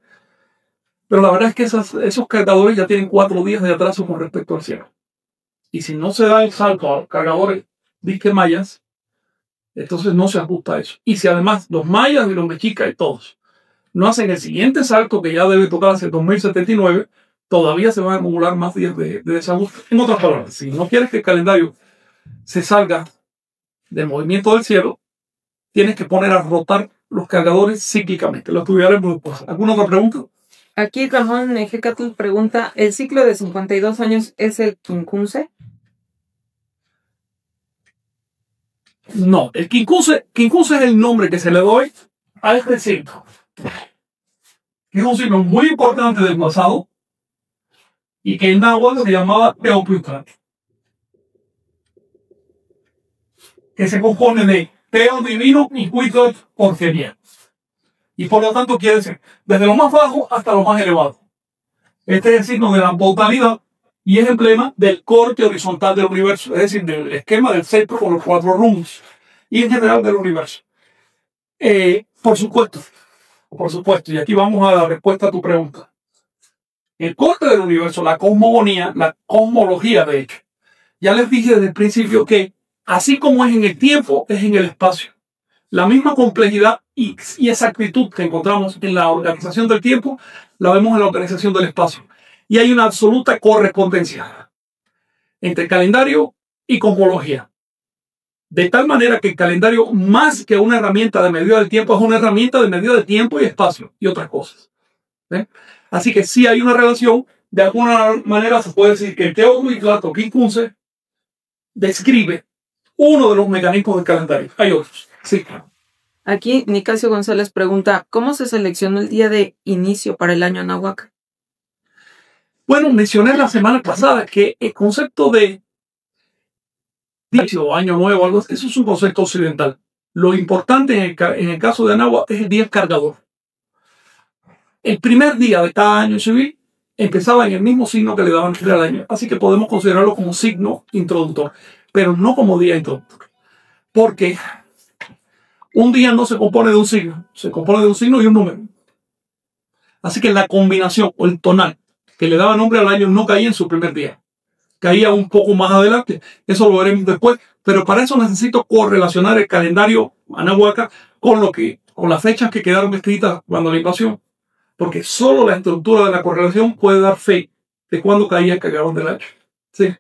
pero la verdad es que esos cargadores ya tienen 4 días de atraso con respecto al cielo. Y si no se da el salto a los cargadores disque mayas, entonces no se ajusta a eso. Y si además los mayas y los mexicas y todos no hacen el siguiente salto, que ya debe tocar hacia 2079, todavía se van a acumular más días de desajuste. En otras palabras, si no quieres que el calendario se salga del movimiento del cielo, tienes que poner a rotar los cargadores cíclicamente. Lo estudiaremos después. ¿Alguna otra pregunta? Aquí Ramón Ejecatl pregunta, ¿el ciclo de 52 años es el quincunce? No, el quincunce es el nombre que se le doy a este ciclo, que es un signo muy importante del pasado y que en náhuatl se llamaba Teopiutlán, que se compone de Teo divino y Huitl porfiriano. Y por lo tanto quiere decir desde lo más bajo hasta lo más elevado. Este es el signo de la totalidad y es emblema del corte horizontal del universo, es decir, del esquema del centro con los 4 rumbos y en general del universo. Por supuesto, y aquí vamos a la respuesta a tu pregunta. El corte del universo, la cosmogonía, la cosmología de hecho, ya les dije desde el principio que así como es en el tiempo, es en el espacio. La misma complejidad y exactitud que encontramos en la organización del tiempo, la vemos en la organización del espacio. Y hay una absoluta correspondencia entre calendario y cosmología. De tal manera que el calendario, más que una herramienta de medida del tiempo, es una herramienta de medida de tiempo y espacio y otras cosas. Así que sí hay una relación. De alguna manera se puede decir que el Teotihuacán quincunce describe uno de los mecanismos del calendario. Hay otros. Sí. Aquí Nicasio González pregunta, ¿cómo se seleccionó el día de inicio para el año Anáhuac? Bueno, mencioné la semana pasada que el concepto de inicio o año nuevo, algo así, eso es un concepto occidental. Lo importante en el caso de Anáhuac es el día cargador. El primer día de cada año civil empezaba en el mismo signo que le daban al año, así que podemos considerarlo como signo introductor, pero no como día introductor. Porque un día no se compone de un signo, se compone de un signo y un número. Así que la combinación o el tonal que le daba nombre al año no caía en su primer día. Caía un poco más adelante. Eso lo veremos después. Pero para eso necesito correlacionar el calendario Anahuaca con las fechas que quedaron escritas cuando la invasión. Porque solo la estructura de la correlación puede dar fe de cuándo caía el cargador del año. Sí.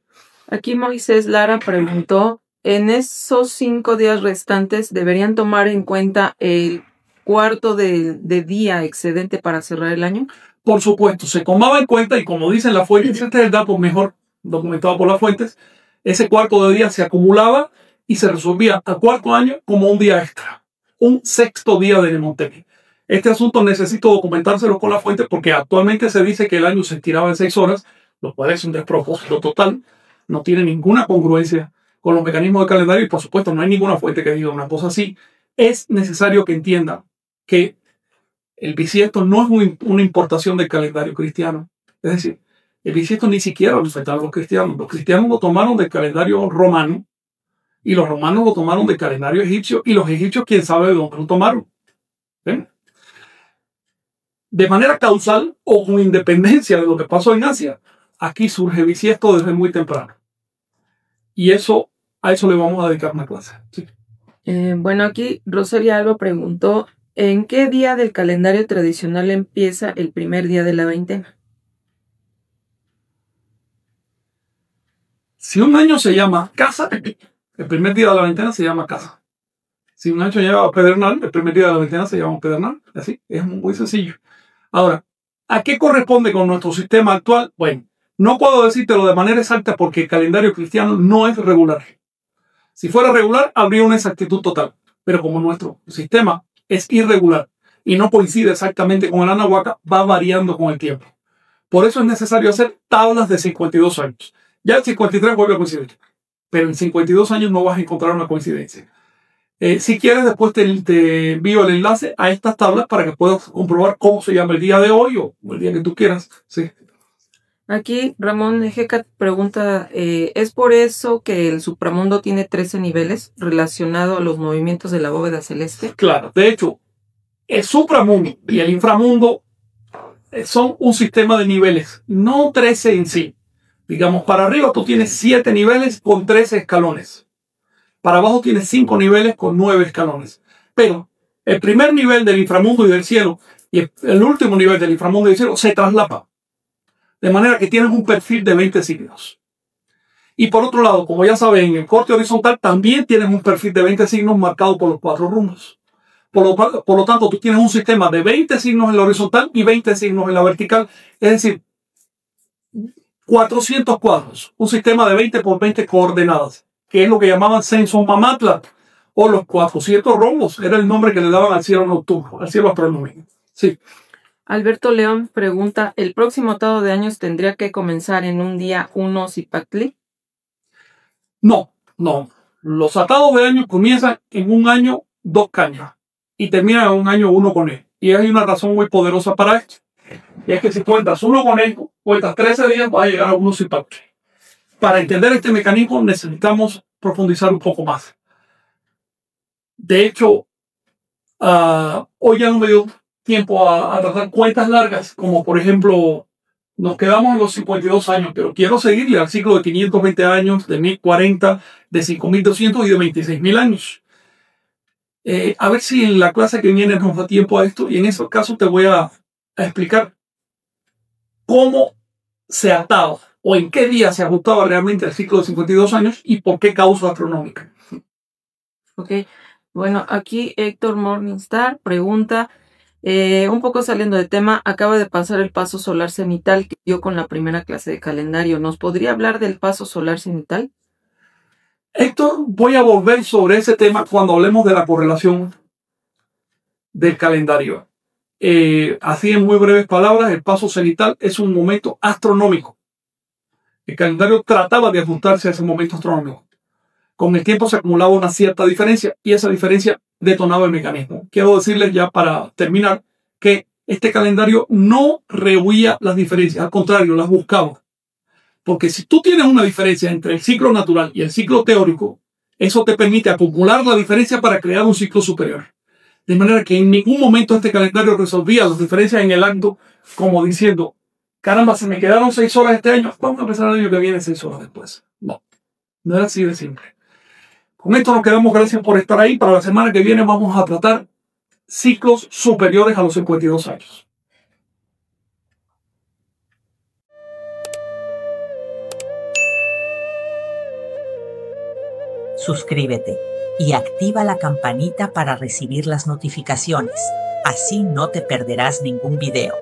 Aquí Moisés Lara preguntó, ¿en esos 5 días restantes deberían tomar en cuenta el cuarto de día excedente para cerrar el año? Por supuesto, se tomaba en cuenta y como dicen las fuentes, este es el dato mejor documentado por las fuentes, ese cuarto de día se acumulaba y se resolvía al cuarto año como un día extra, un sexto día de Nemontemi. Este asunto necesito documentárselo con la fuente porque actualmente se dice que el año se estiraba en 6 horas, lo cual es un despropósito total, no tiene ninguna congruencia con los mecanismos del calendario y por supuesto no hay ninguna fuente que diga una cosa así. Es necesario que entiendan que el bisiesto no es una importación del calendario cristiano. Es decir, el bisiesto ni siquiera lo inventaron los cristianos. Los cristianos lo tomaron del calendario romano y los romanos lo tomaron del calendario egipcio y los egipcios quién sabe de dónde lo tomaron. ¿Ven? De manera causal o con independencia de lo que pasó en Asia, aquí surge el bisiesto desde muy temprano. Y a eso le vamos a dedicar una clase. Sí. Bueno, aquí Rosaria Alba preguntó, ¿en qué día del calendario tradicional empieza el primer día de la veintena? Si un año se llama casa, el primer día de la veintena se llama casa. Si un año se llama pedernal, el primer día de la veintena se llama pedernal. Así, es muy sencillo. Ahora, ¿a qué corresponde con nuestro sistema actual? Bueno, no puedo decírtelo de manera exacta porque el calendario cristiano no es regular. Si fuera regular, habría una exactitud total. Pero como nuestro sistema es irregular y no coincide exactamente con el Anahuaca, va variando con el tiempo. Por eso es necesario hacer tablas de 52 años. Ya el 53 vuelve a coincidir, pero en 52 años no vas a encontrar una coincidencia. Si quieres, después te envío el enlace a estas tablas para que puedas comprobar cómo se llama el día de hoy o el día que tú quieras. Sí. Aquí Ramón Ejecat pregunta, ¿es por eso que el supramundo tiene 13 niveles relacionado a los movimientos de la bóveda celeste? Claro, de hecho, el supramundo y el inframundo son un sistema de niveles, no 13 en sí. Digamos, para arriba tú tienes 7 niveles con 13 escalones. Para abajo tienes 5 niveles con 9 escalones. Pero el primer nivel del inframundo y del cielo y el último nivel del inframundo y del cielo se traslapa. De manera que tienes un perfil de 20 signos. Y por otro lado, como ya saben, en el corte horizontal también tienes un perfil de 20 signos marcado por los 4 rumbos. Por lo tanto, tú tienes un sistema de 20 signos en la horizontal y 20 signos en la vertical. Es decir, 400 cuadros. Un sistema de 20 por 20 coordenadas, que es lo que llamaban censo Mamatla, o los 400 rombos. Era el nombre que le daban al cielo nocturno, al cielo astronómico. Sí. Alberto León pregunta, ¿el próximo atado de años tendría que comenzar en un día 1 Zipactli? No. Los atados de años comienzan en un año 2 cañas y terminan en un año 1 conejo. Y hay una razón muy poderosa para esto. Y es que si cuentas 1 conejo, cuentas 13 días, vas a llegar a 1 Zipactli. Para entender este mecanismo necesitamos profundizar un poco más. De hecho, hoy ya no me dio tiempo a tratar cuentas largas, como por ejemplo, nos quedamos en los 52 años, pero quiero seguirle al ciclo de 520 años, de 1040, de 5200 y de 26.000 años. A ver si en la clase que viene nos da tiempo a esto, y en esos casos te voy a explicar cómo se ataba o en qué día se ajustaba realmente el ciclo de 52 años y por qué causa astronómica. Ok, bueno, aquí Héctor Morningstar pregunta, un poco saliendo de tema, acaba de pasar el paso solar cenital que dio con la primera clase de calendario. ¿Nos podría hablar del paso solar cenital? Héctor, voy a volver sobre ese tema cuando hablemos de la correlación del calendario. Así en muy breves palabras, el paso cenital es un momento astronómico. El calendario trataba de ajustarse a ese momento astronómico. Con el tiempo se acumulaba una cierta diferencia y esa diferencia detonaba el mecanismo. Quiero decirles ya para terminar que este calendario no rehuía las diferencias, al contrario, las buscaba. Porque si tú tienes una diferencia entre el ciclo natural y el ciclo teórico, eso te permite acumular la diferencia para crear un ciclo superior. De manera que en ningún momento este calendario resolvía las diferencias en el acto, como diciendo, caramba, se me quedaron 6 horas este año, vamos a empezar el año que viene 6 horas después. No era así de simple. Con esto nos quedamos, gracias por estar ahí. Para la semana que viene vamos a tratar ciclos superiores a los 52 años. Suscríbete y activa la campanita para recibir las notificaciones. Así no te perderás ningún video.